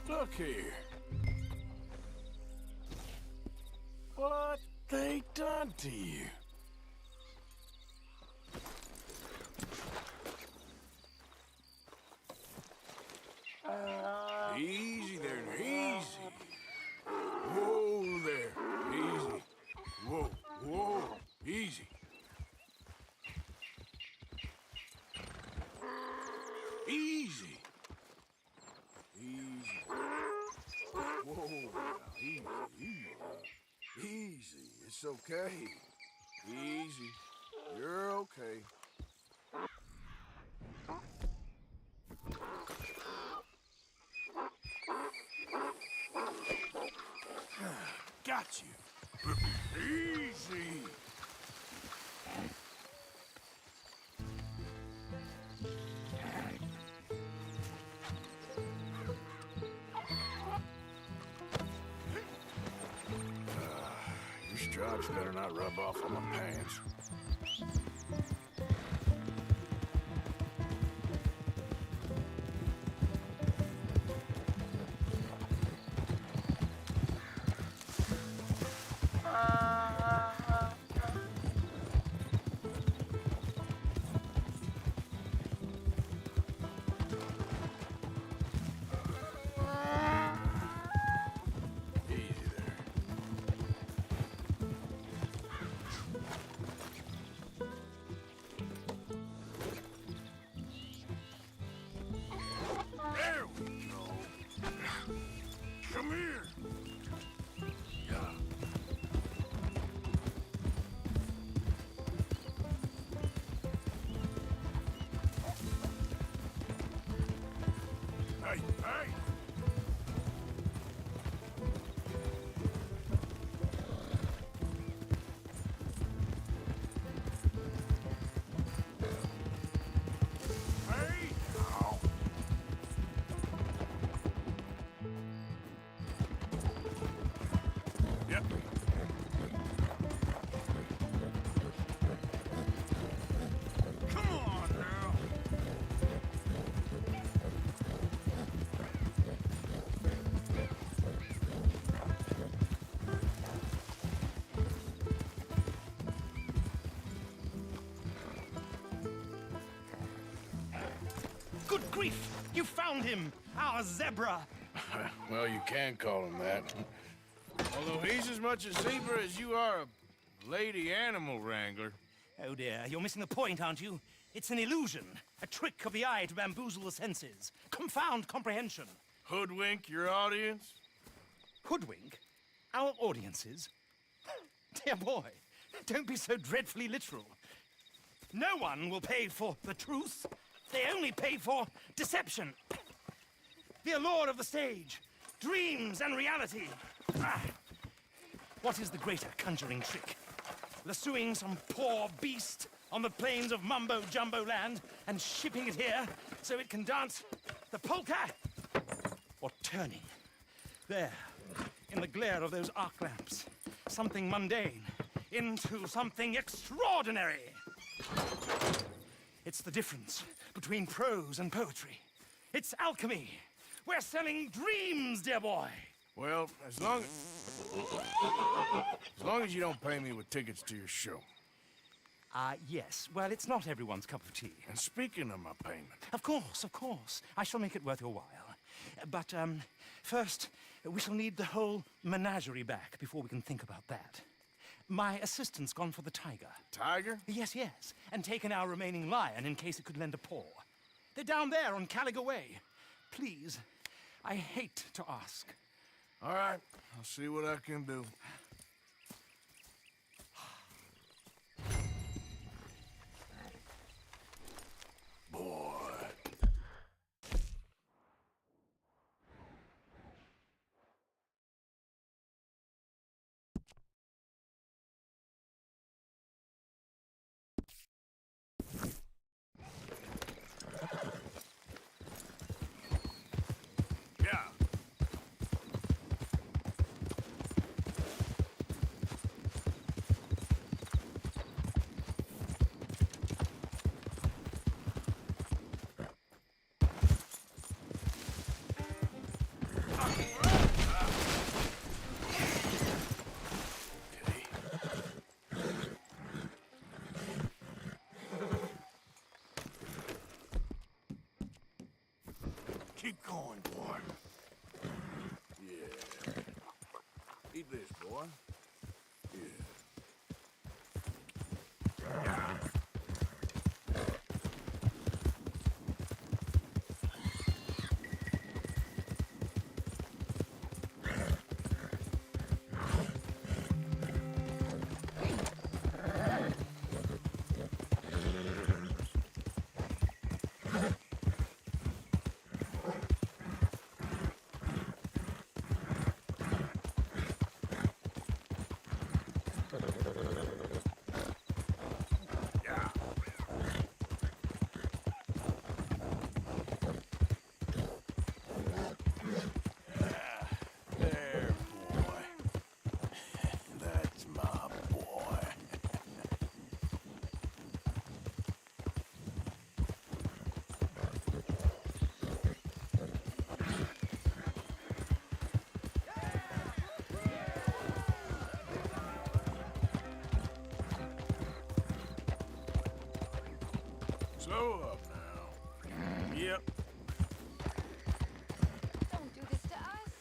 Look here. What they done to you? Easy there, easy. Whoa there, easy. Whoa, whoa, easy. Easy. Easy. Whoa, easy, easy. Easy, it's okay. Easy. You're okay. Got you. Easy. stripes better not rub off on my pants. There we go. Come here. Yeah. Hey, hey! Hey! Ow. Yep. Come on now. Good grief! You found him! Our zebra! Well, you can call him that. Although he's as much a zebra as you are a lady animal wrangler. Oh dear, you're missing the point, aren't you? It's an illusion. A trick of the eye to bamboozle the senses. Confound comprehension. Hoodwink your audience? Hoodwink? Our audiences? Dear boy, don't be so dreadfully literal. No one will pay for the truth. They only pay for deception. The allure of the stage, dreams and reality. Ah. What is the greater conjuring trick? Lassoing some poor beast on the plains of mumbo-jumbo land and shipping it here so it can dance the polka? Or turning, there, in the glare of those arc lamps, something mundane into something extraordinary? It's the difference between prose and poetry. It's alchemy. We're selling dreams, dear boy. Well, as long as you don't pay me with tickets to your show. Yes. Well, it's not everyone's cup of tea. And speaking of my payment... Of course, of course. I shall make it worth your while. But, first, we shall need the whole menagerie back before we can think about that. My assistant's gone for the tiger. Tiger? Yes, yes. And taken our remaining lion in case it could lend a paw. They're down there on Caliga Way. Please, I hate to ask. All right, I'll see what I can do. Boy. Yeah. Keep going, boy. Yeah. Eat this, boy. Yeah. Yeah. Slow up now. Yep. Don't do this to us.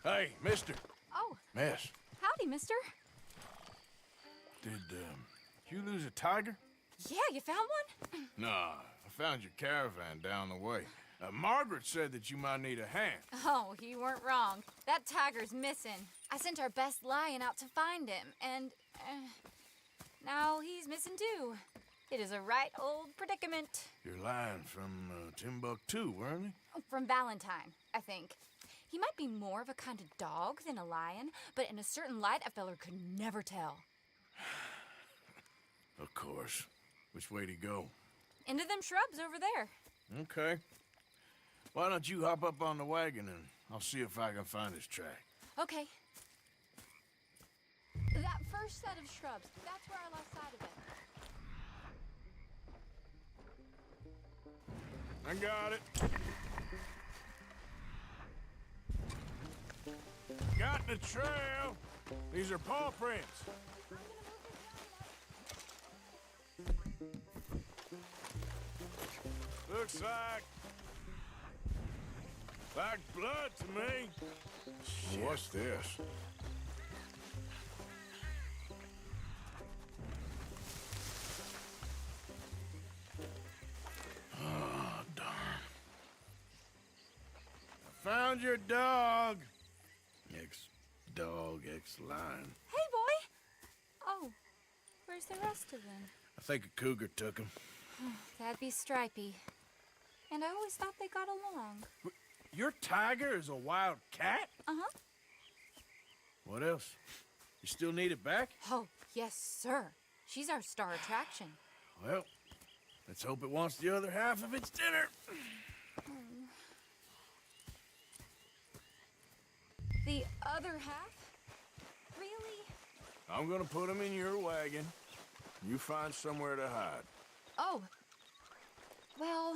Hey, mister. Oh, Miss, howdy, mister. did you lose a tiger? Yeah, you found one? Nah, I found your caravan down the way. Margaret said that you might need a hand. Oh, you weren't wrong. That tiger's missing. I sent our best lion out to find him, and now he's missing too. It is a right old predicament. Your lion from Timbuktu, weren't he? From Valentine, I think. He might be more of a kind of dog than a lion, but in a certain light, a feller could never tell. Of course. Which way to go? Into them shrubs over there. Okay. Why don't you hop up on the wagon and I'll see if I can find his track. Okay. That first set of shrubs, that's where I lost sight of it. I got it. Got the trail. These are paw prints. Looks like blood to me. Shit. What's this? Oh, darn. I found your dog. Ex-dog, ex-lion. Hey, boy! Oh, where's the rest of them? I think a cougar took him. That'd be Stripey. And I always thought they got along. Your tiger is a wild cat? Uh-huh. What else? You still need it back? Oh, yes, sir. She's our star attraction. Well, let's hope it wants the other half of its dinner. The other half? Really? I'm gonna put him in your wagon. You find somewhere to hide. Oh. Well,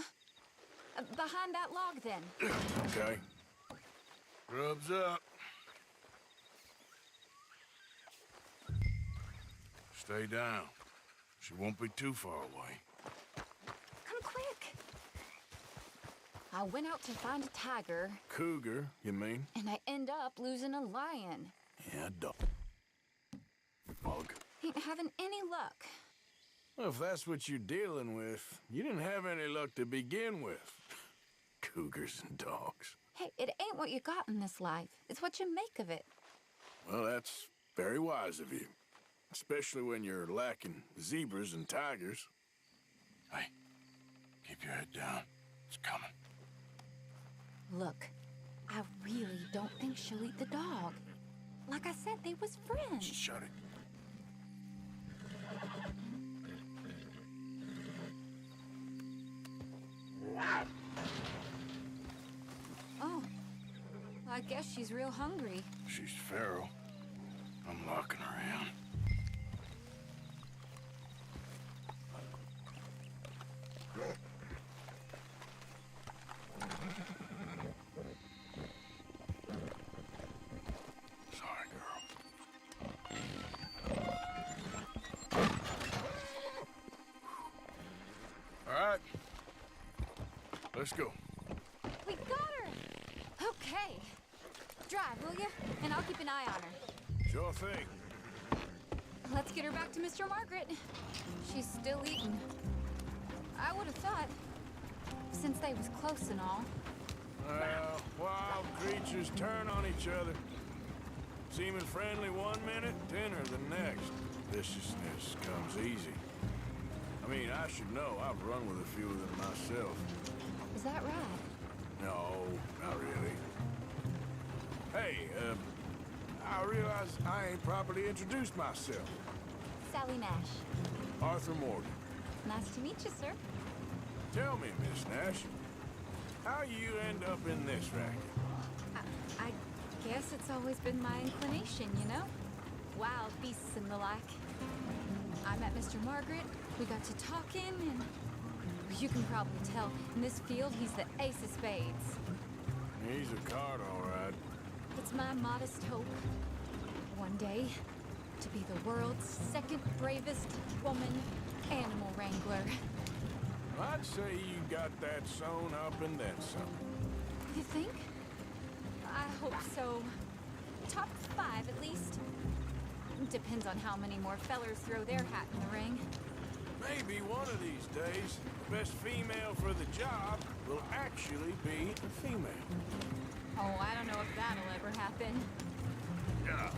behind that log, then. Okay. Grub's up. Stay down. She won't be too far away. Come quick. I went out to find a tiger. Cougar, you mean? And I end up losing a lion. Yeah, dog. Ain't having any luck. Well, if that's what you're dealing with, you didn't have any luck to begin with. Cougars and dogs. Hey, it ain't what you got in this life. It's what you make of it. Well, that's very wise of you. Especially when you're lacking zebras and tigers. Hey, keep your head down. It's coming. Look, I really don't think she'll eat the dog. Like I said, they was friends. Shut it. Oh, I guess she's real hungry. She's feral. I'm locking her in. Sorry, girl. All right. Let's go. We got her! Okay. Drive, will you? And I'll keep an eye on her. Sure thing. Let's get her back to Mr. Margaret. She's still eating. I would have thought, since they was close and all. Well, wild creatures turn on each other. Seeming friendly one minute, tender the next. Viciousness comes easy. I mean, I should know. I've run with a few of them myself. Is that right? No, not really. Hey, I realize I ain't properly introduced myself. Sally Nash. Aurthur Morgan. Nice to meet you, sir. Tell me, Miss Nash, how you end up in this racket? I guess it's always been my inclination, you know? Wild beasts and the like. I met Mr. Margaret, we got to talking, and you can probably tell, in this field, he's the ace of spades. He's a card, all right. It's my modest hope, one day, to be the world's second bravest woman animal wrangler. I'd say you got that sewn up and then some. You think? I hope so. Top 5, at least. Depends on how many more fellers throw their hat in the ring. Maybe one of these days, the best female for the job will actually be a female. Oh, I don't know if that'll ever happen. Yeah.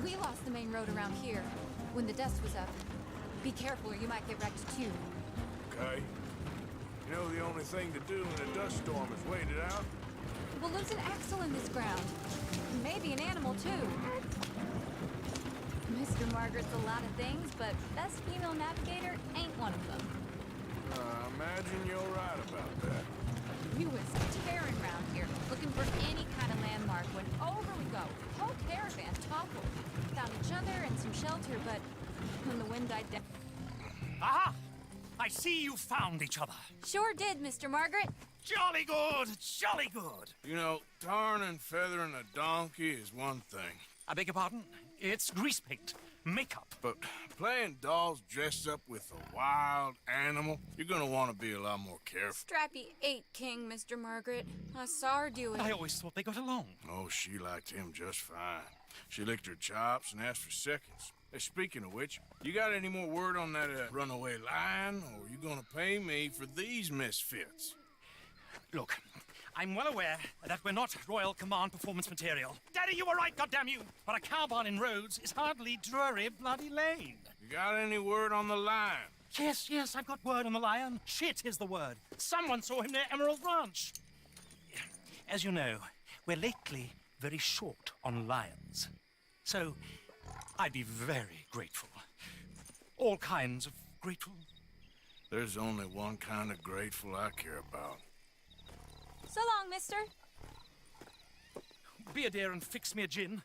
We lost the main road around here when the dust was up. Be careful or you might get wrecked too. Okay. You know the only thing to do in a dust storm is wait it out? We'll lose an axle in this ground. Maybe an animal too. Mr. Margaret's a lot of things, but best female navigator ain't one of them. I imagine you're right about that. We was tearing around here, looking for any kind of landmark when over we go. Whole caravan toppled. Found each other and some shelter, but when the wind died down... Aha! I see you found each other. Sure did, Mr. Margaret. Jolly good, jolly good. You know, tarring and feathering a donkey is one thing. I beg your pardon? It's grease paint, makeup. But playing dolls dressed up with a wild animal, you're gonna want to be a lot more careful. Strappy ate King, Mr. Margaret. I saw her do it. I always thought they got along. Oh, she liked him just fine. She licked her chops and asked for seconds. Hey, speaking of which, you got any more word on that runaway lion, or you gonna pay me for these misfits? Look, I'm well aware that we're not Royal Command performance material. Daddy, you were right, goddamn you! But a cow barn in Rhodes is hardly Drury Bloody Lane. You got any word on the lion? Yes, I've got word on the lion. Shit is the word. Someone saw him near Emerald Ranch. As you know, we're lately very short on lions. So, I'd be very grateful. All kinds of grateful. There's only one kind of grateful I care about. So long, mister. Be a dear and fix me a gin.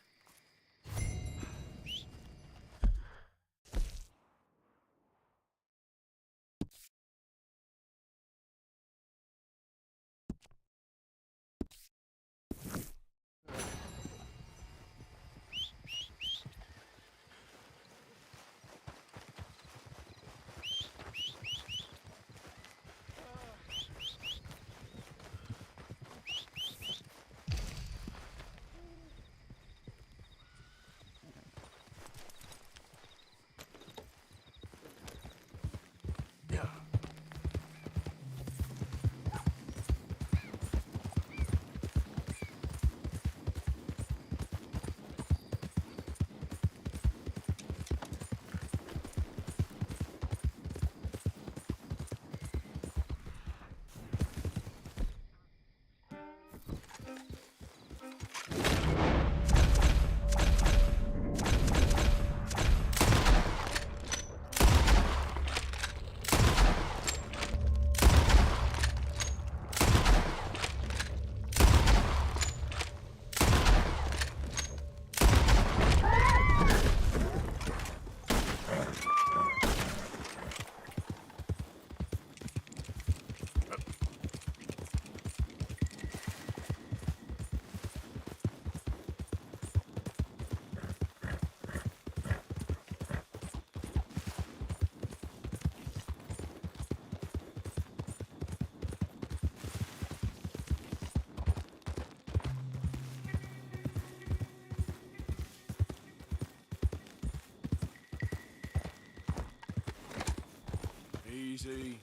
Easy.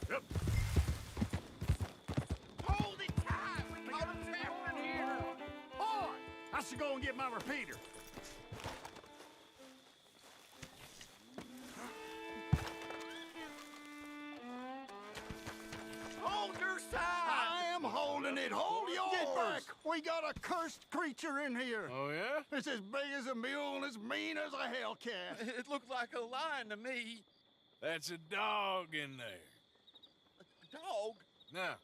Yep. Hold it tight! We got a traveler here! Boy, I should go and get my repeater. it! Hold yours! Get back! We got a cursed creature in here. Oh, yeah? It's as big as a mule and as mean as a hellcat. It looked like a lion to me. That's a dog in there. A dog? Now,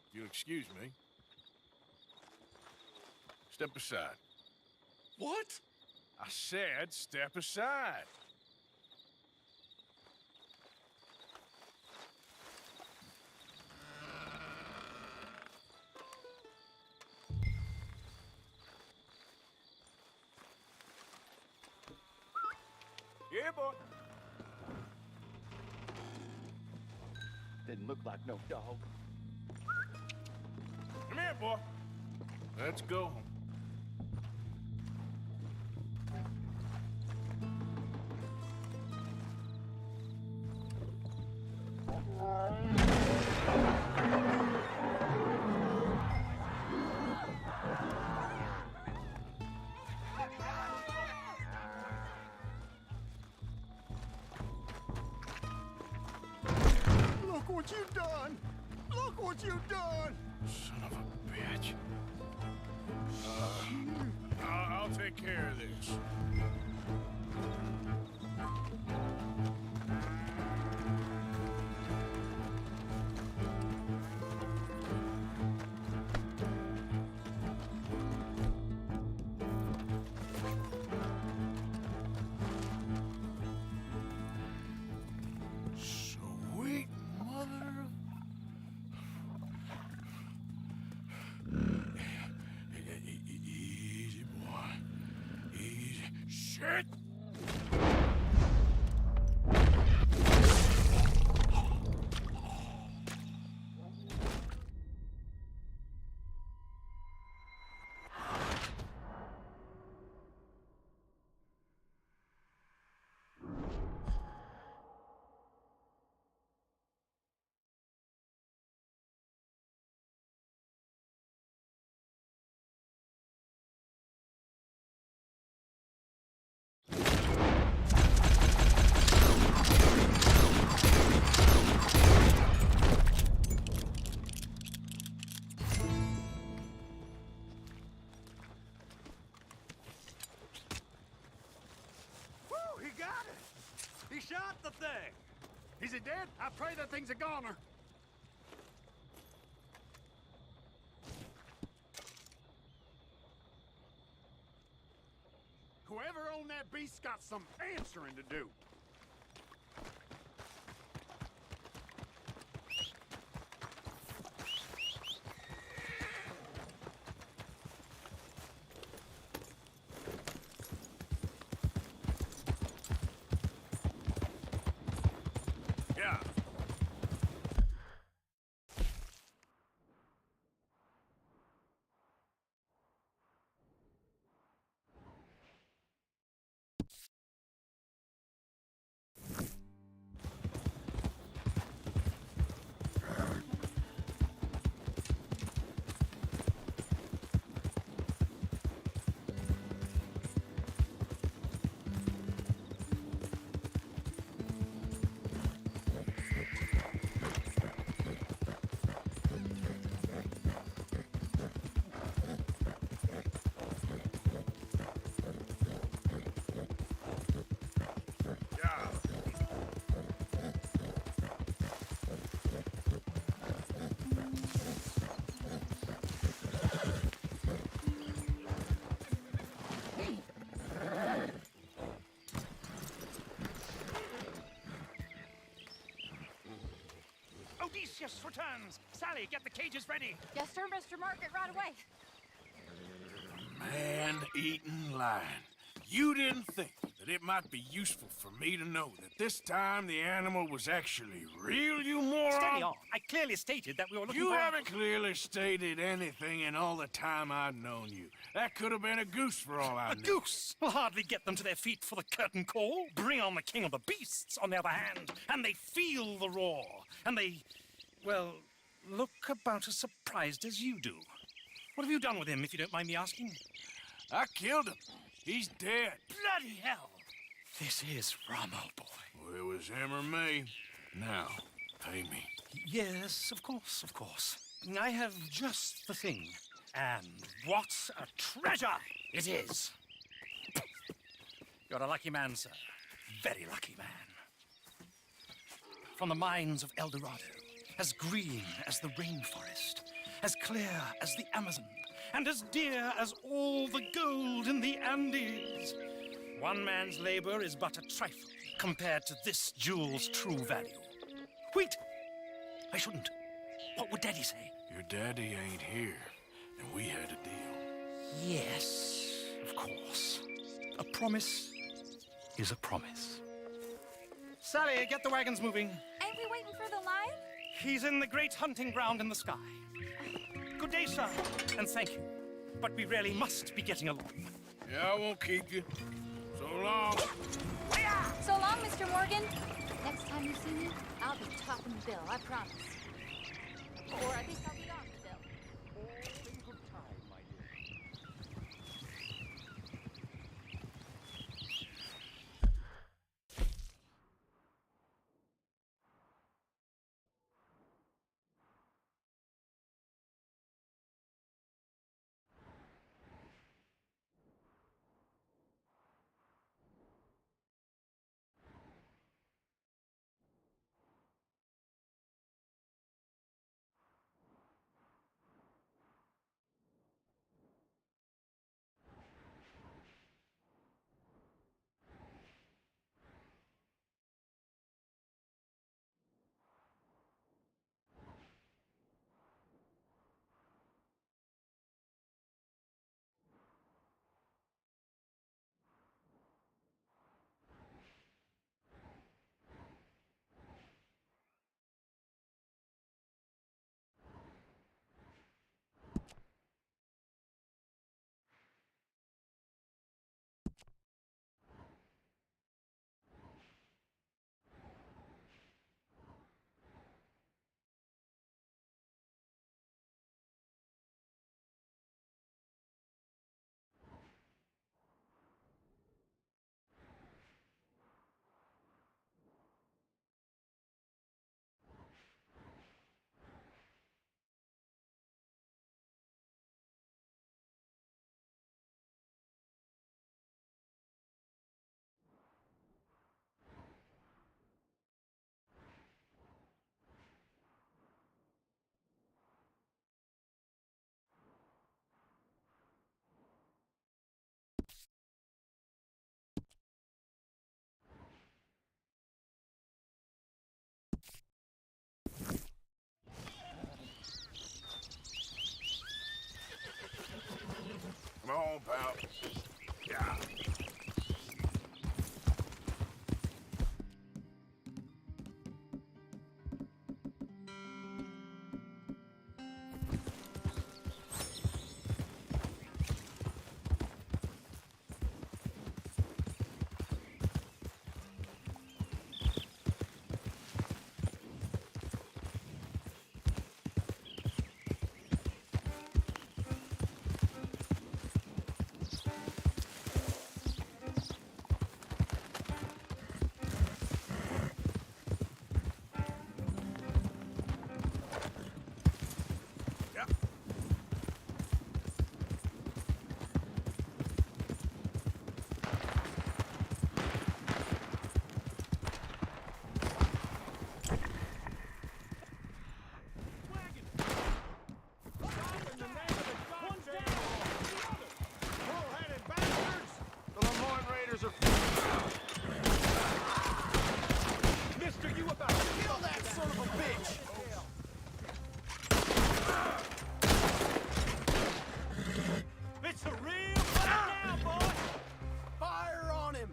if you'll excuse me. Step aside. What? I said step aside. Yeah, boy. Didn't look like no dog. Come here, boy. Let's go home. Look what you've done! Look what you've done! Son of a bitch. I'll take care of this. Sweet mother of... Easy, boy. Easy. Shit! Woo, he got it! He shot the thing! Is it dead? I pray that thing's a goner. Whoever owned that beast's got some answering to do. Yeah. Odysseus returns! Sally, get the cages ready! Yes, sir, Mr. Margaret, right away. Man-eating lion. You didn't think that it might be useful for me to know that this time the animal was actually real, you moron? Steady on. I clearly stated that we were looking You for... haven't clearly stated anything in all the time I've known you. That could have been a goose for all I A knew. goose will hardly get them to their feet for the curtain call. Bring on the king of the beasts, on the other hand, and they feel the roar. And they, well, look about as surprised as you do. What have you done with him, if you don't mind me asking? I killed him. He's dead. Bloody hell! This is rum, old boy. Well, it was him or me. Now, pay me. Yes, of course, of course. I have just the thing. And what a treasure it is! You're a lucky man, sir. Very lucky man. From the mines of El Dorado, as green as the rainforest, as clear as the Amazon, and as dear as all the gold in the Andes. One man's labor is but a trifle compared to this jewel's true value. Wait! I shouldn't. What would Daddy say? Your daddy ain't here, and we had a deal. Yes, of course. A promise is a promise. Sally, get the wagons moving. Ain't we waiting for the lion? He's in the great hunting ground in the sky. Good day, sir, and thank you. But we really must be getting along. Yeah, I won't keep you. So long. So long, Mr. Morgan. Next time you see me, I'll be topping the bill, I promise. Or at least I'll be on the bill. All in good time, my dear. Come on, pal. Yeah. Mister, you about to kill that son of a bitch! It's a real fight now, boy! Fire on him!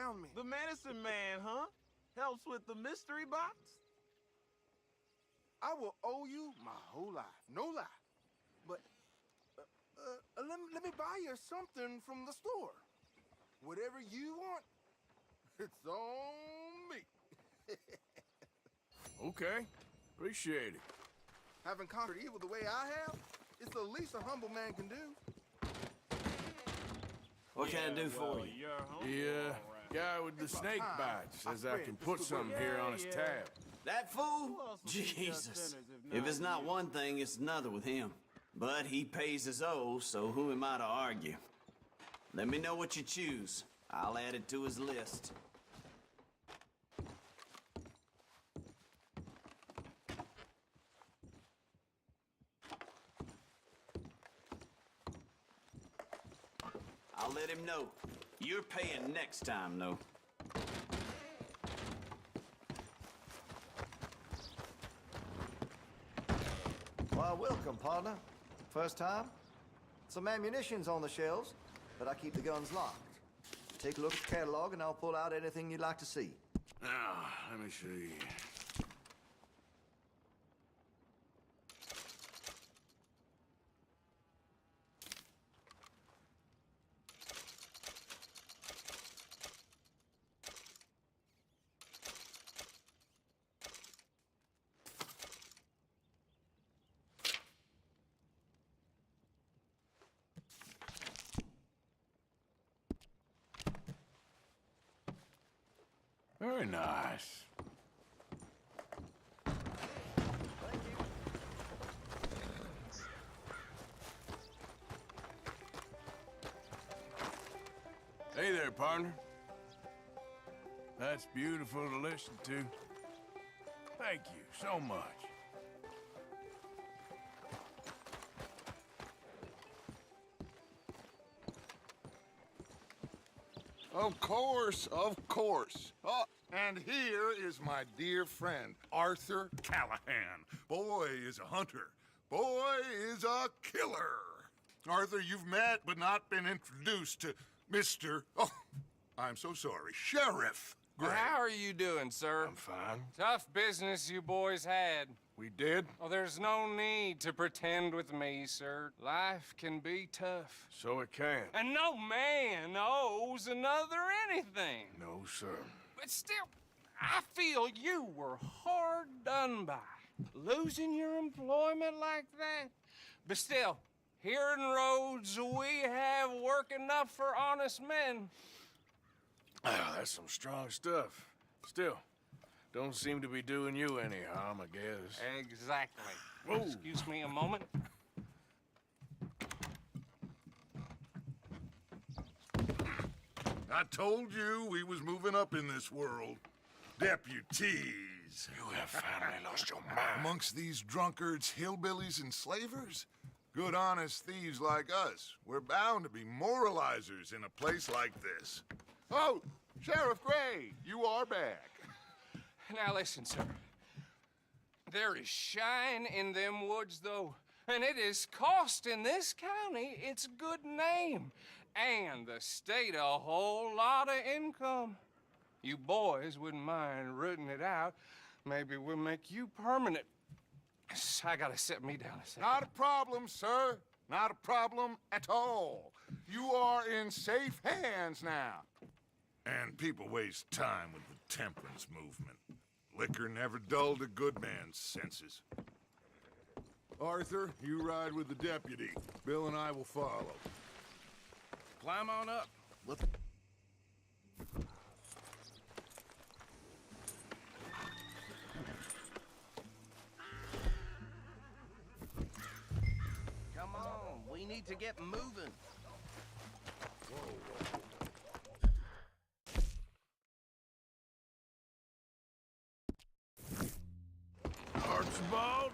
found me. The medicine man, huh? Helps with the mystery box? I will owe you my whole life. No lie. But let me buy you something from the store. Whatever you want, it's on me. Okay. Appreciate it. Having conquered evil the way I have, it's the least a humble man can do. What can I do for you? The guy with the snake bite says I can put something here on his tab. That fool? Jesus. If it's not one thing, it's another with him. But he pays his owe, so who am I to argue? Let me know what you choose. I'll add it to his list. I'll let him know. You're paying next time, though. Why, welcome, partner. First time? Some ammunition's on the shelves, but I keep the guns locked. Take a look at the catalog, and I'll pull out anything you'd like to see. Now, let me see. Very nice. Hey there, partner. That's beautiful to listen to. Thank you so much. Of course, of course. Oh, and here is my dear friend, Arthur Callahan. Boy is a hunter. Boy is a killer. Arthur, you've met but not been introduced to Mr. Oh, I'm so sorry, Sheriff Gray. How are you doing, sir? I'm fine. Tough business you boys had. We did? Oh, there's no need to pretend with me, sir. Life can be tough. So it can. And no man owes another anything. No, sir. But still, I feel you were hard done by. Losing your employment like that. But still, here in Rhodes, we have work enough for honest men. Ah, that's some strong stuff. Still, don't seem to be doing you any harm, I guess. Exactly. Whoa. Excuse me a moment. I told you we was moving up in this world. Deputies. You have finally lost your mind. Amongst these drunkards, hillbillies, and slavers? Good, honest thieves like us. We're bound to be moralizers in a place like this. Oh, Sheriff Gray, you are back. Now listen, sir. There is shine in them woods, though, and it is costing this county its good name and the state a whole lot of income. You boys wouldn't mind rooting it out. Maybe we'll make you permanent. I gotta sit me down a second. Not a problem, sir. Not a problem at all. You are in safe hands now. And people waste time with the temperance movement. Liquor never dulled a good man's senses. Arthur, you ride with the deputy. Bill and I will follow. Climb on up. Come on, we need to get moving. Archibald?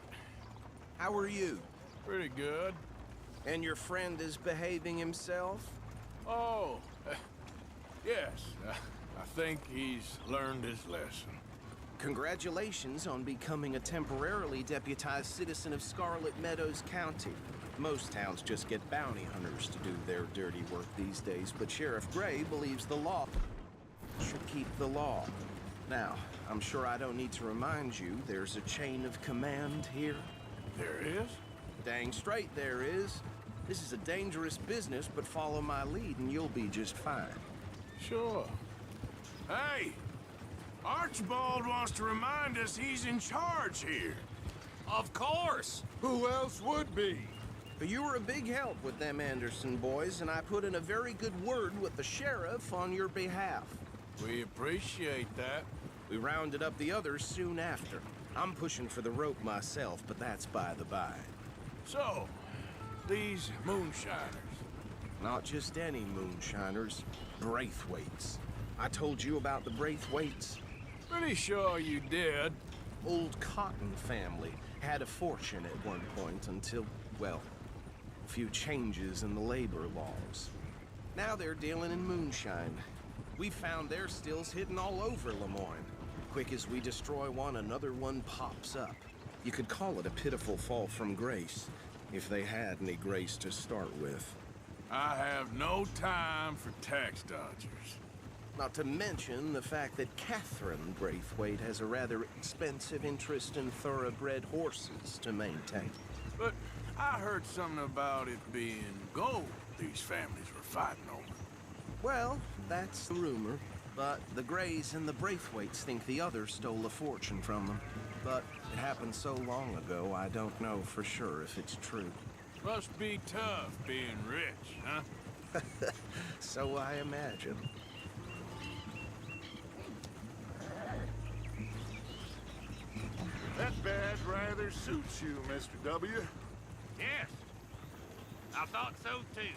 How are you? Pretty good. And your friend is behaving himself? Oh, yes. I think he's learned his lesson. Congratulations on becoming a temporarily deputized citizen of Scarlet Meadows County. Most towns just get bounty hunters to do their dirty work these days, but Sheriff Gray believes the law... should keep the law. Now, I'm sure I don't need to remind you there's a chain of command here. There is? Dang straight there is. This is a dangerous business, but follow my lead and you'll be just fine. Sure. Hey! Archibald wants to remind us he's in charge here. Of course! Who else would be? But you were a big help with them Anderson boys, and I put in a very good word with the sheriff on your behalf. We appreciate that. We rounded up the others soon after. I'm pushing for the rope myself, but that's by the by. So, these moonshiners. Not just any moonshiners, Braithwaites. I told you about the Braithwaites? Pretty sure you did. Old Cotton family had a fortune at one point until, well, a few changes in the labor laws. Now they're dealing in moonshine. We found their stills hidden all over Lemoyne. Quick as we destroy one, another one pops up. You could call it a pitiful fall from grace, if they had any grace to start with. I have no time for tax dodgers. Not to mention the fact that Catherine Braithwaite has a rather expensive interest in thoroughbred horses to maintain. But I heard something about it being gold these families were fighting over. Well, that's the rumor. But the Greys and the Braithwaites think the others stole a fortune from them. But it happened so long ago, I don't know for sure if it's true. Must be tough being rich, huh? So I imagine. That badge rather suits you, Mr. W. Yes, I thought so too.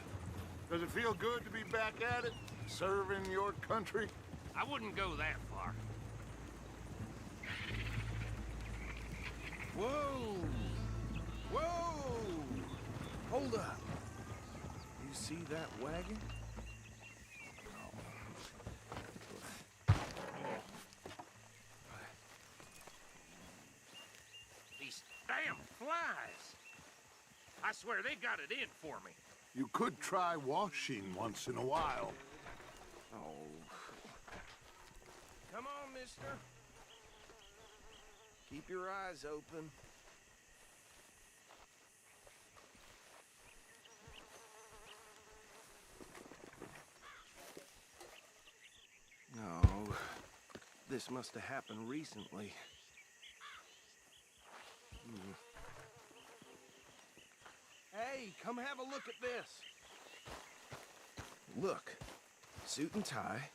Does it feel good to be back at it, serving your country? I wouldn't go that far. Whoa! Whoa! Hold up. You see that wagon? These damn flies. I swear they got it in for me. You could try washing once in a while. Oh. Come on, mister. Keep your eyes open. No. This must have happened recently. Hey, come have a look at this. Look. Suit and tie.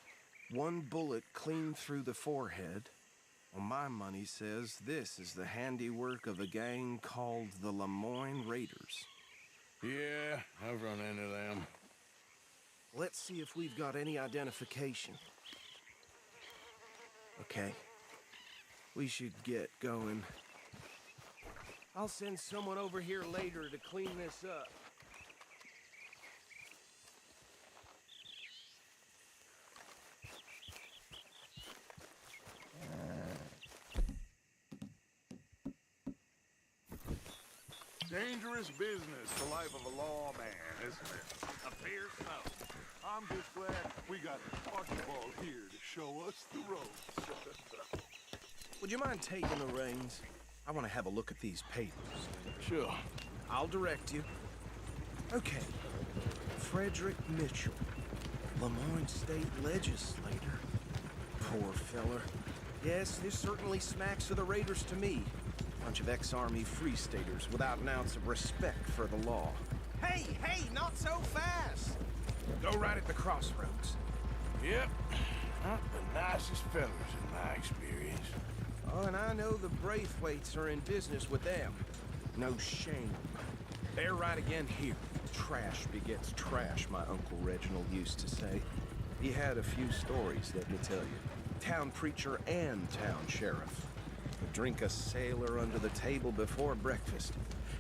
One bullet clean through the forehead. Well, my money says this is the handiwork of a gang called the Lemoyne Raiders. Yeah, I've run into them. Let's see if we've got any identification. Okay. We should get going. I'll send someone over here later to clean this up. Dangerous business, the life of a lawman, isn't it? Appears so. I'm just glad we got Archibald here to show us the ropes. Would you mind taking the reins? I want to have a look at these papers. Sure. I'll direct you. Okay. Frederick Mitchell, Lemoyne State Legislator. Poor feller. Yes, this certainly smacks of the Raiders to me. Bunch of ex-Army Free Staters without an ounce of respect for the law. Hey, not so fast! Go right at the crossroads. Yep. Not the nicest fellas in my experience. Oh, and I know the Braithwaites are in business with them. No shame. They're right again here. Trash begets trash, my Uncle Reginald used to say. He had a few stories, let me tell you. Town preacher and town sheriff. Would drink a sailor under the table before breakfast.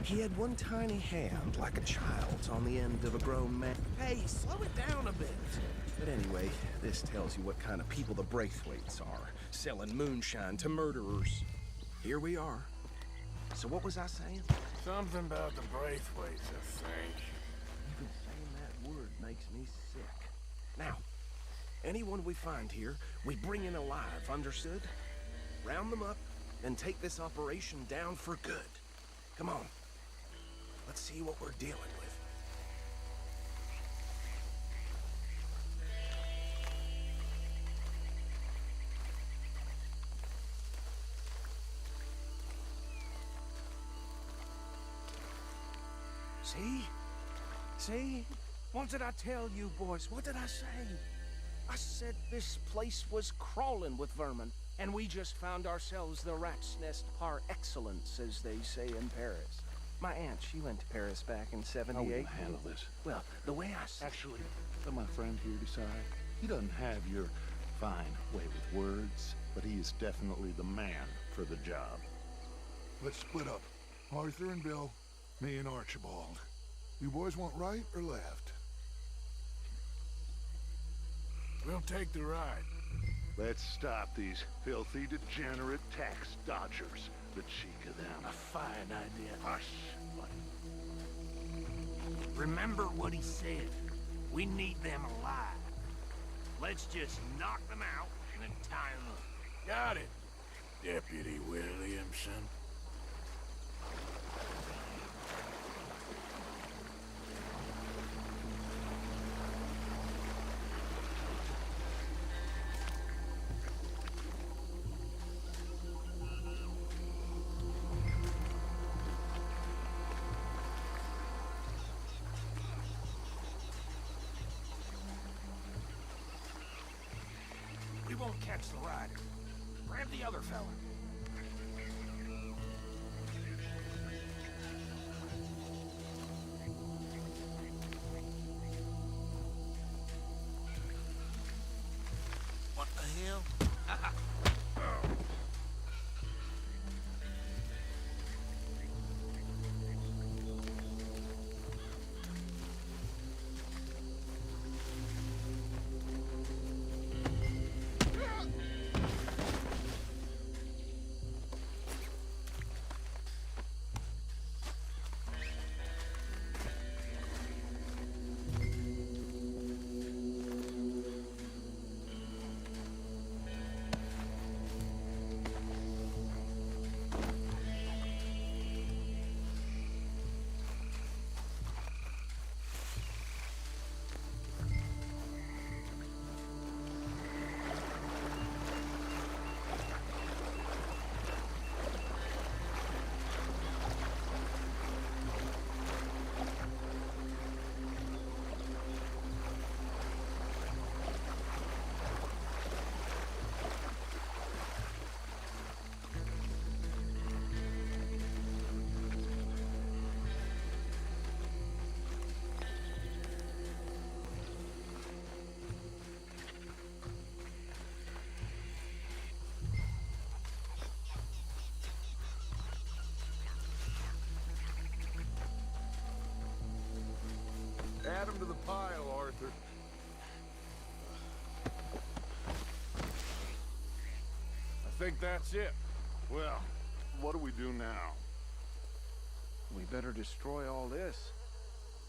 He had one tiny hand, like a child's, on the end of a grown man. Hey, slow it down a bit. But anyway, this tells you what kind of people the Braithwaites are. Selling moonshine to murderers. Here we are. So what was I saying? Something about the Braithwaites, I think. Even saying that word makes me sick. Now, Anyone we find here, we bring in alive, understood? Round them up, and take this operation down for good. Come on. Let's see what we're dealing with. See? See? What did I tell you, boys? What did I say? I said this place was crawling with vermin, and we just found ourselves the rat's nest par excellence, as they say in Paris. My aunt, she went to Paris back in '78. How will you handle this? Well, the way I see... Actually, let my friend here decide. He doesn't have your fine way with words, but he is definitely the man for the job. Let's split up. Arthur and Bill, me and Archibald. You boys want right or left? We'll take the ride. Let's stop these filthy, degenerate tax dodgers. The cheek of them. A fine idea. Hush, buddy. Remember what he said. We need them alive. Let's just knock them out and then tie them up. Got it, Deputy Williamson. We won't catch the rider. Grab the other fella. What the hell? Add them to the pile, Arthur. I think that's it. Well, what do we do now? We better destroy all this.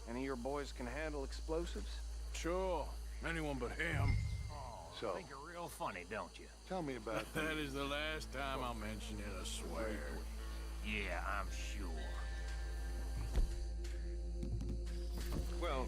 Any of your boys can handle explosives? Sure. Anyone but him. So, Think you're real funny, don't you? tell me about That is the last time I'll mention it, I swear. Yeah, I'm sure. Well,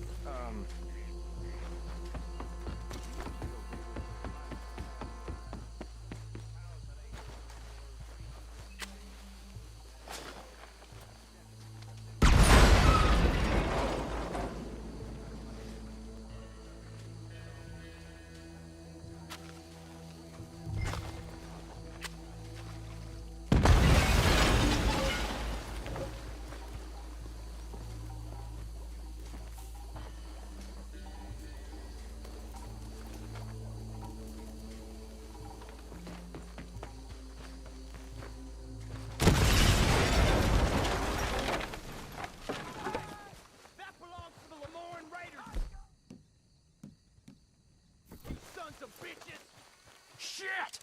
Shit!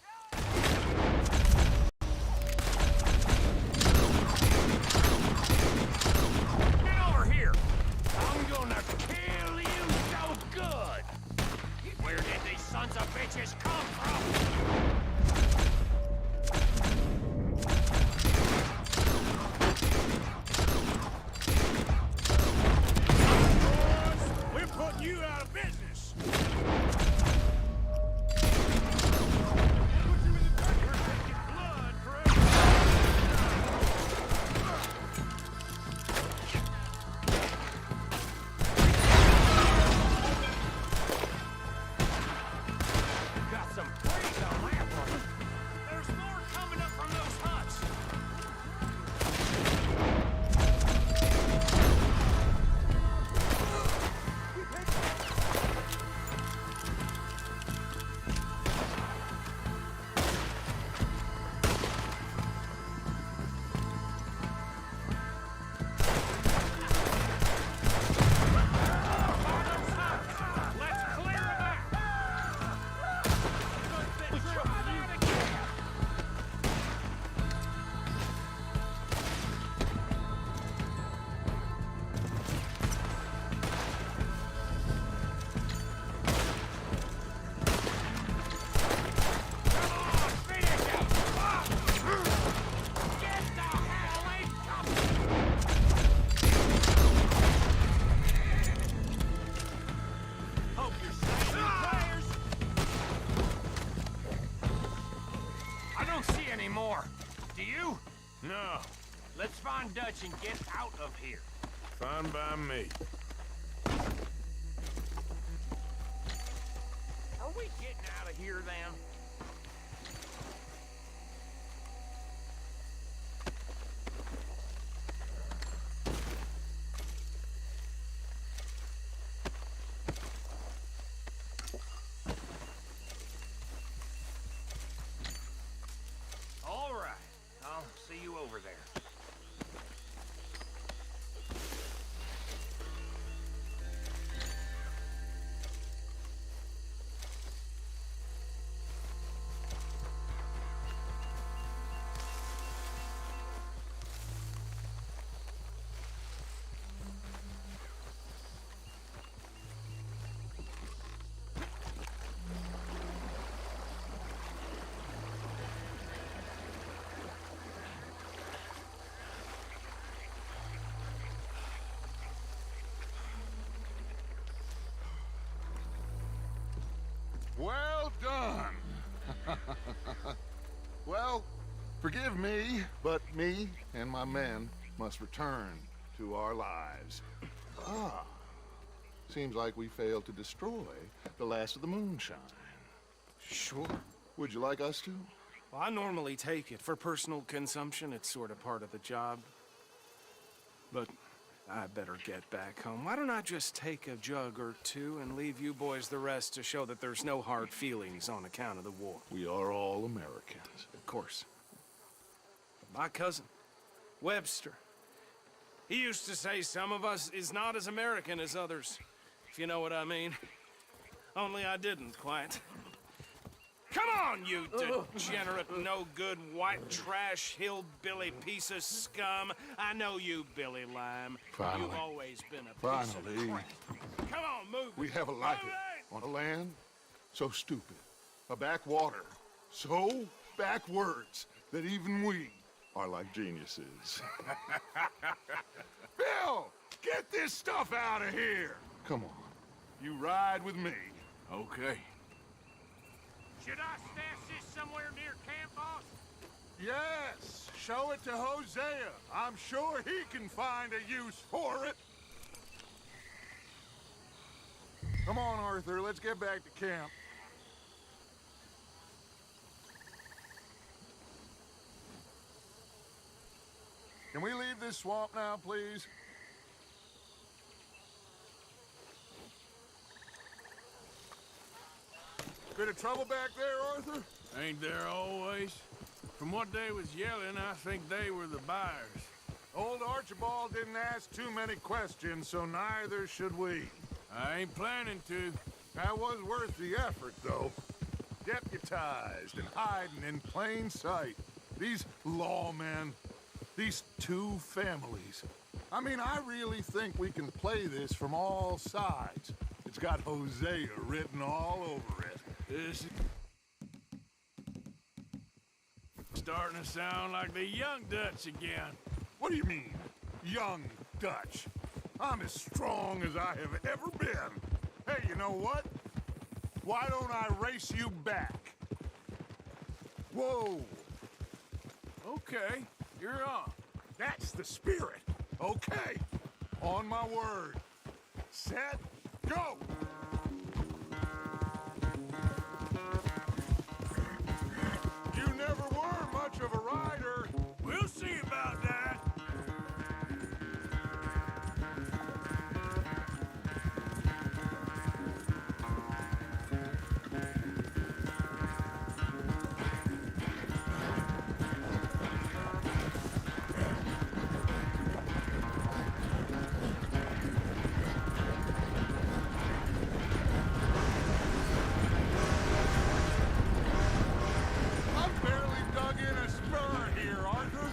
Get over here! I'm gonna kill you so good! Where did these sons No. Let's find Dutch and get out of here. Fine by me. Are we getting out of here, then? All right. I'll see you over there. Well done. Well, forgive me, but me and my men must return to our lives. Ah, seems like we failed to destroy the last of the moonshine. Sure. Would you like us to? Well, I normally take it for personal consumption. It's sort of part of the job. But I better get back home. Why don't I just take a jug or two and leave you boys the rest to show that there's no hard feelings on account of the war? We are all Americans. Of course. My cousin, Webster, he used to say some of us is not as American as others, if you know what I mean. Only I didn't quite. Come on, you degenerate, no-good, white trash, hillbilly piece of scum. I know you, Billy Lime. Finally. You've always been a piece Finally. of crap. Come on, move it. We have a life on a land so stupid, a backwater so backwards that even we are like geniuses. Bill, get this stuff out of here. Come on, you ride with me. Okay. Should I stash this somewhere near camp, boss? Yes, show it to Hosea. I'm sure he can find a use for it. Come on, Arthur, let's get back to camp. Can we leave this swamp now, please? Bit of trouble back there, Arthur? Ain't there always? From what they was yelling, I think they were the buyers. Old Archibald didn't ask too many questions, so neither should we. I ain't planning to. That was worth the effort, though. Deputized and hiding in plain sight. These lawmen, these two families. I mean, I really think we can play this from all sides. It's got Hosea written all over it. This is starting to sound like the young Dutch again. What do you mean, young Dutch? I'm as strong as I have ever been. Hey, you know what? Why don't I race you back? Whoa! Okay, you're on. That's the spirit. Okay, on my word. Set, go! You never were much of a rider. We'll see about that. I've barely dug in a spur here, Arthur.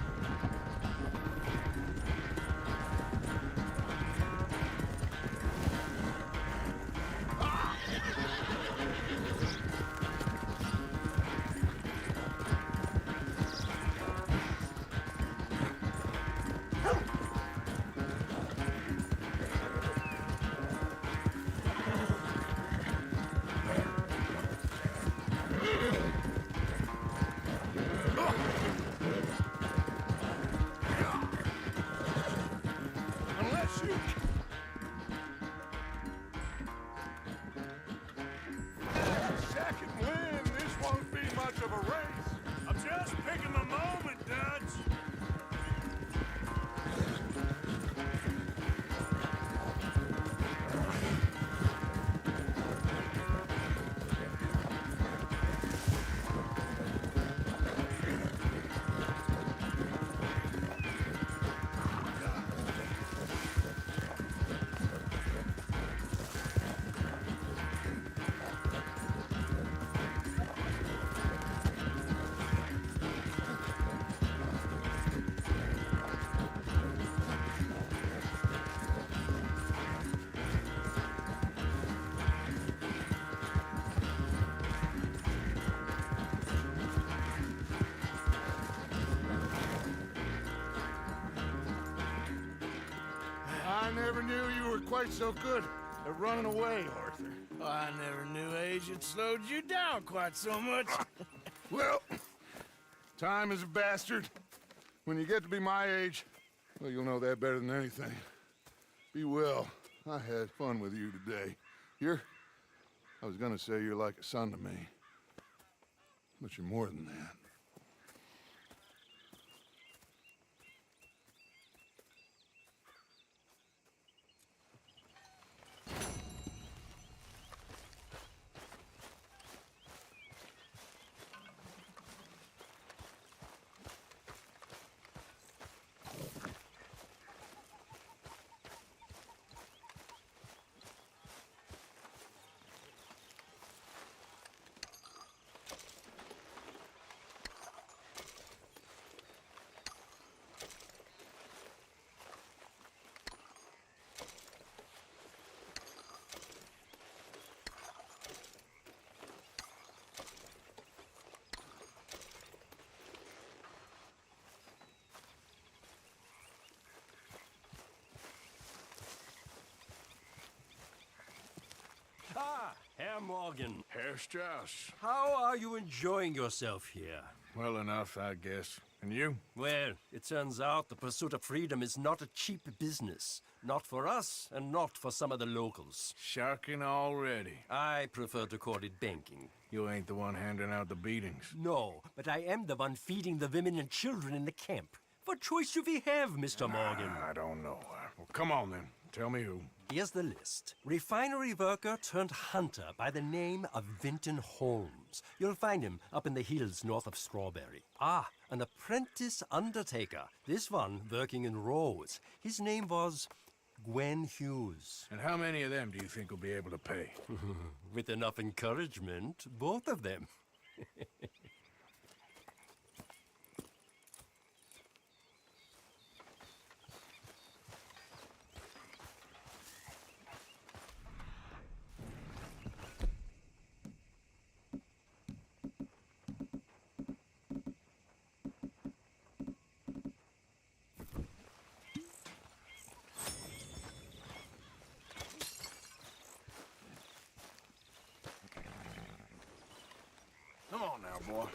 back and win. This won't be much of a race. I'm just picking my moment, Dutch. I never knew you were quite so good at running away, Arthur. I never knew age had slowed you down quite so much. Well, time is a bastard. When you get to be my age, well, you'll know that better than anything. Be well. I had fun with you today. I was gonna say you're like a son to me. But you're more than that. Ah, Herr Morgan. Herr Strauss. How are you enjoying yourself here? Well enough, I guess. And you? Well, it turns out the pursuit of freedom is not a cheap business. Not for us, and not for some of the locals. Sharking already. I prefer to call it banking. You ain't the one handing out the beatings. No, but I am the one feeding the women and children in the camp. What choice do we have, Mr. Morgan? I don't know. Well, come on then. Tell me who. Here's the list. Refinery worker turned hunter by the name of Vinton Holmes. You'll find him up in the hills north of Strawberry. Ah, an apprentice undertaker. This one working in Rhodes. His name was Gwen Hughes. And how many of them do you think will be able to pay? With enough encouragement, both of them. Come on now, boy.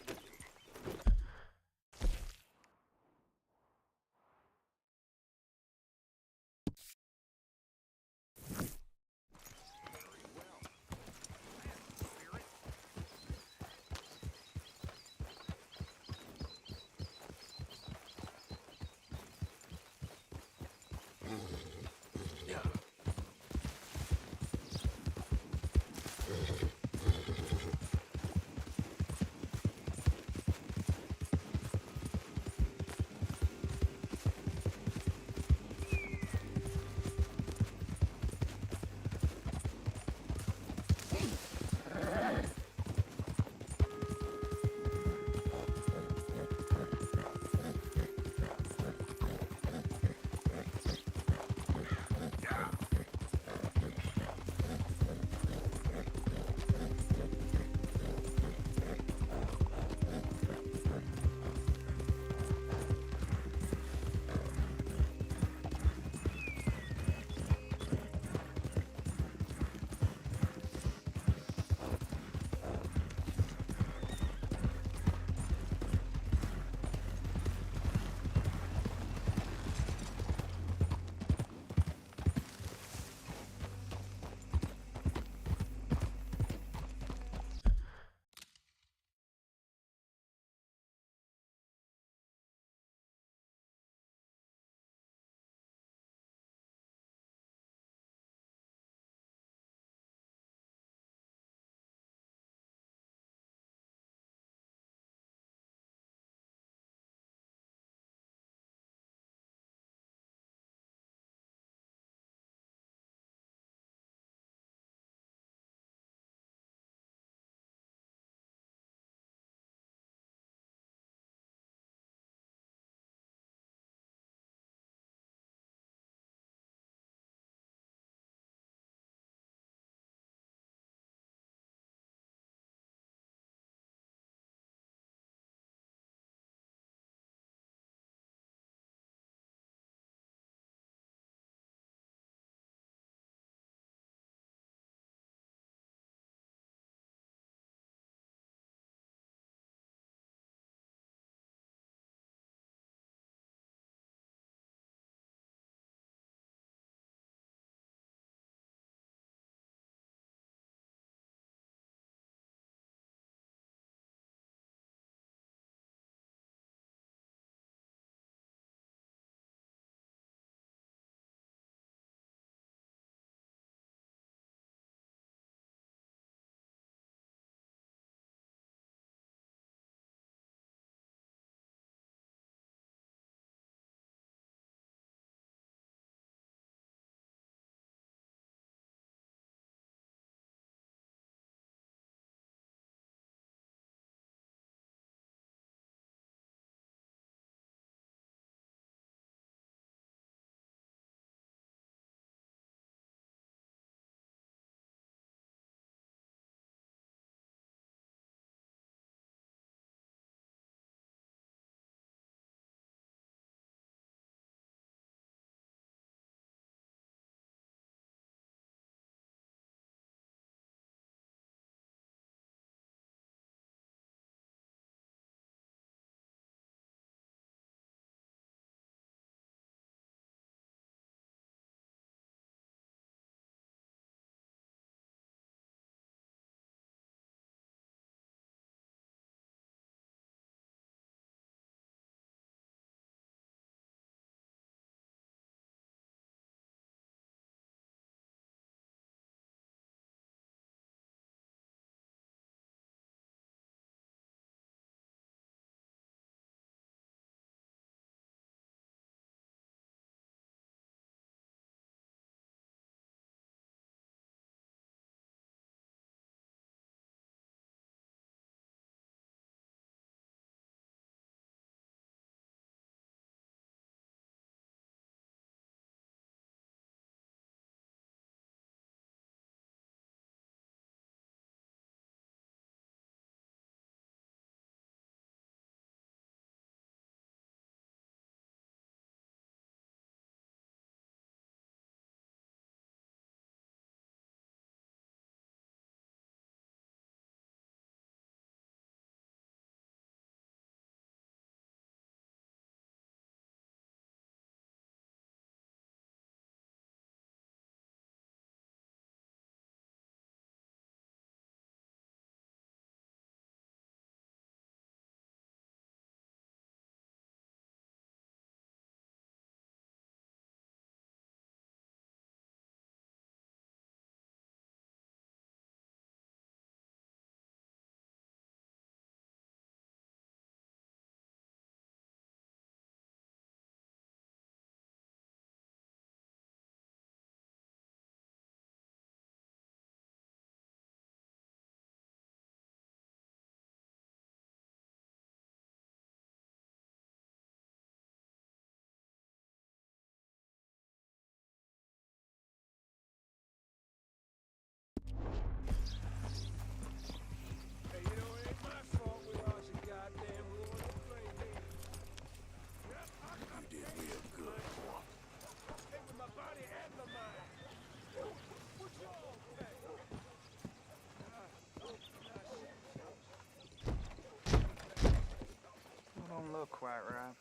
look quite right.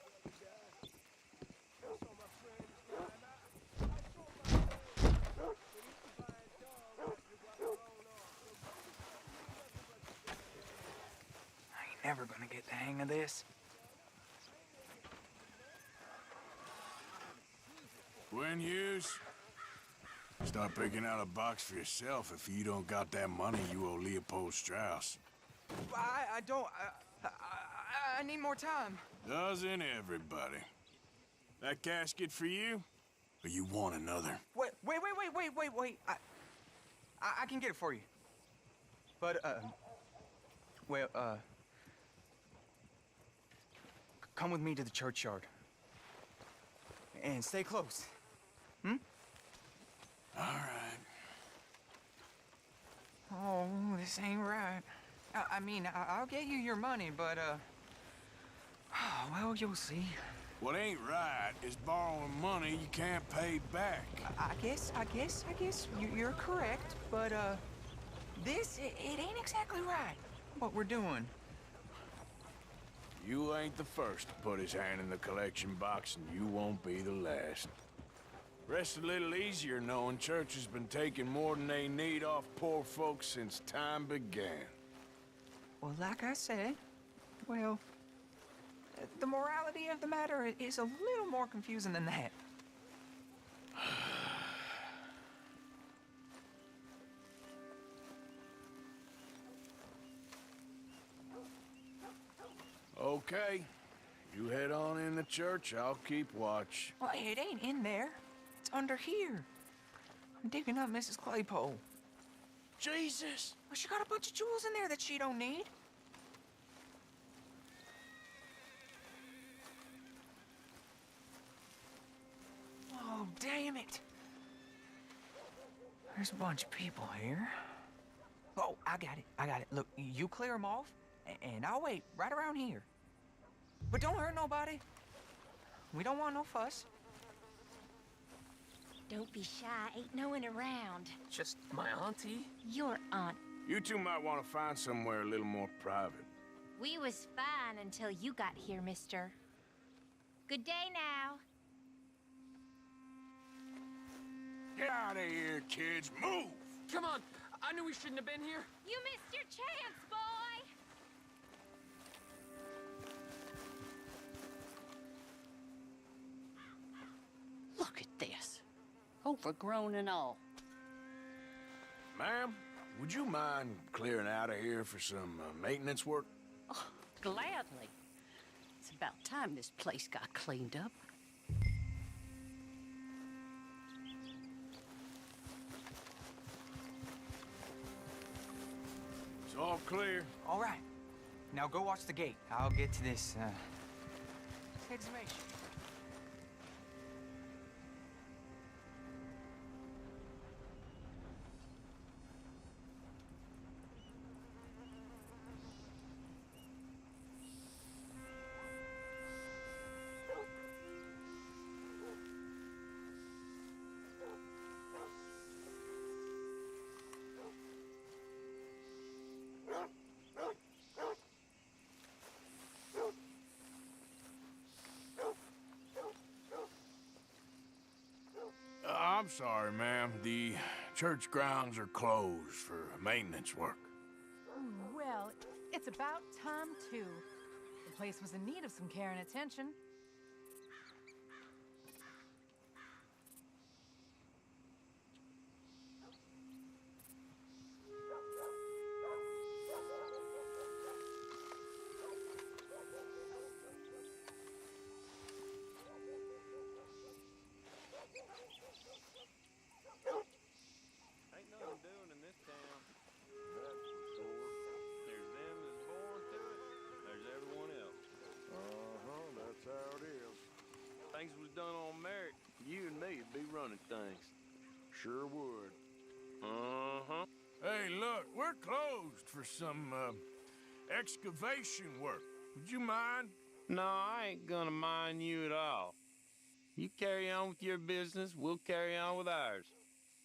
I ain't never gonna get the hang of this. When Hughes, start picking out a box for yourself if you don't got that money you owe Leopold Strauss. I don't... I need more time. Doesn't everybody? That casket for you? Or you want another? Wait. I can get it for you. But, come with me to the churchyard. And stay close. Hmm? All right. Oh, this ain't right. I mean, I'll get you your money, but, well, you'll see. What ain't right is borrowing money you can't pay back. I guess you're correct, but, this, it ain't exactly right, what we're doing. You ain't the first to put his hand in the collection box, and you won't be the last. Rest a little easier knowing church has been taking more than they need off poor folks since time began. Well, like I said, well, the morality of the matter is a little more confusing than that. Okay. You head on in the church, I'll keep watch. Well, it ain't in there. It's under here. I'm digging up Mrs. Claypole. Jesus! Well, she got a bunch of jewels in there that she don't need. Oh, damn it. There's a bunch of people here. Oh, I got it. Look, you clear them off, and I'll wait right around here. But don't hurt nobody. We don't want no fuss. Don't be shy. Ain't no one around. Just my auntie? Your aunt. You two might want to find somewhere a little more private. We was fine until you got here, mister. Good day now. Get out of here, kids. Move! Come on. I knew we shouldn't have been here. You missed your chance, boy! Look at this. Overgrown and all. Ma'am, would you mind clearing out of here for some maintenance work? Oh, gladly. It's about time this place got cleaned up. It's all clear. All right. Now go watch the gate. I'll get to this, exhumation. I'm sorry, ma'am. The church grounds are closed for maintenance work. Well, it's about time, too. The place was in need of some care and attention. Ain't nothing doing in this town. That's for sure. There's them that's born to it. There's everyone else. That's how it is. Things was done on merit. You and me'd be running things. Sure would. Hey, look, we're closed for some, excavation work. Would you mind? No, I ain't gonna mind you at all. You carry on with your business, we'll carry on with ours.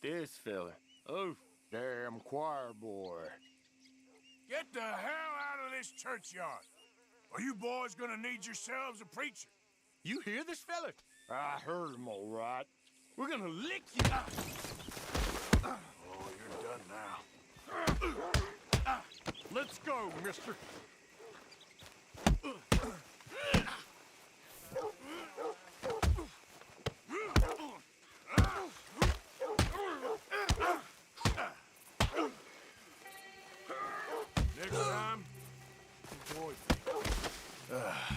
This fella. Oh, damn choir boy. Get the hell out of this churchyard. Are you boys gonna need yourselves a preacher? You hear this fella? I heard him all right. We're gonna lick you out. Oh, you're done now. Let's go, mister. Next time, avoid me.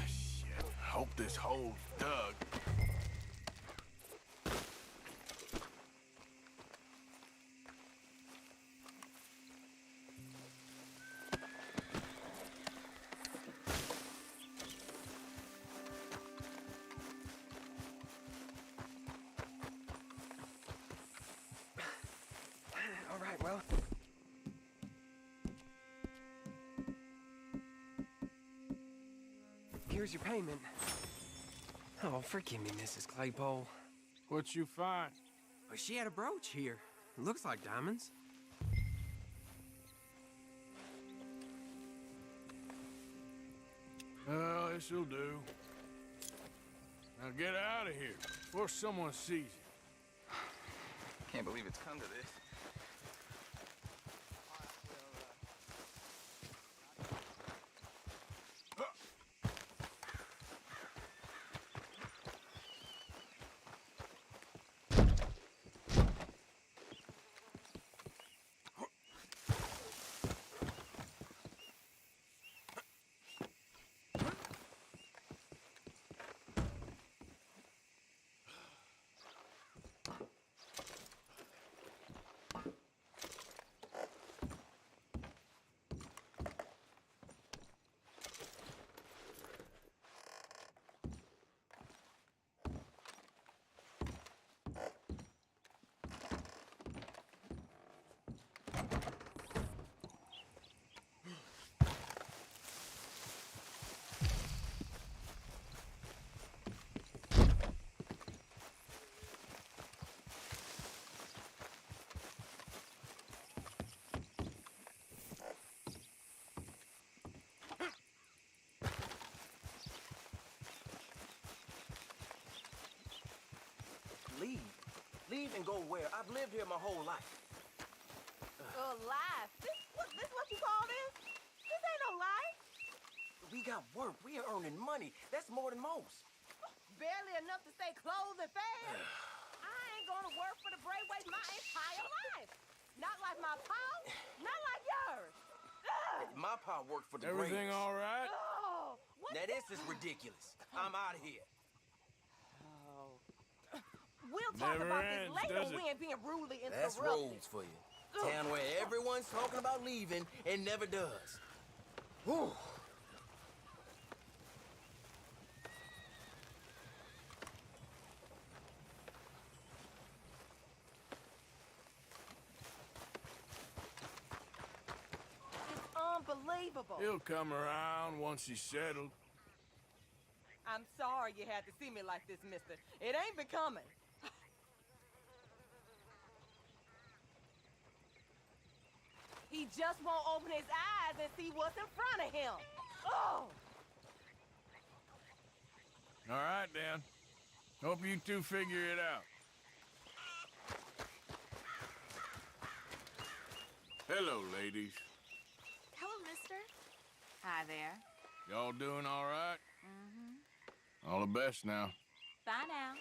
Shit. Hope this hole's dug. All right, well. Here's your payment. Oh, forgive me, Mrs. Claypole. What you find? Well, she had a brooch here. Looks like diamonds. Well, this'll do. Now get out of here before someone sees you. Can't believe it's come to this. Leave. Leave and go where? I've lived here my whole life. Life? This what you call this? This ain't no life. We got work. We are earning money. That's more than most. Barely enough to stay clothed and fed. I ain't gonna work for the Braithwaite my entire life. Not like my pa, not like yours. My pa worked for the Everything Graves. all right? Oh, what Now this is ridiculous. I'm out of here. We'll talk Never about ends, this later does when it? we ain't being rudely interrupted. That's Rhodes for you. Town where everyone's talking about leaving and never does. Whew. It's unbelievable. He'll come around once he's settled. I'm sorry you had to see me like this, mister. It ain't becoming. He just won't open his eyes and see what's in front of him. Oh! All right, then. Hope you two figure it out. Hello, ladies. Hello, mister. Hi there. Y'all doing all right? Mm-hmm. All the best now. Bye now.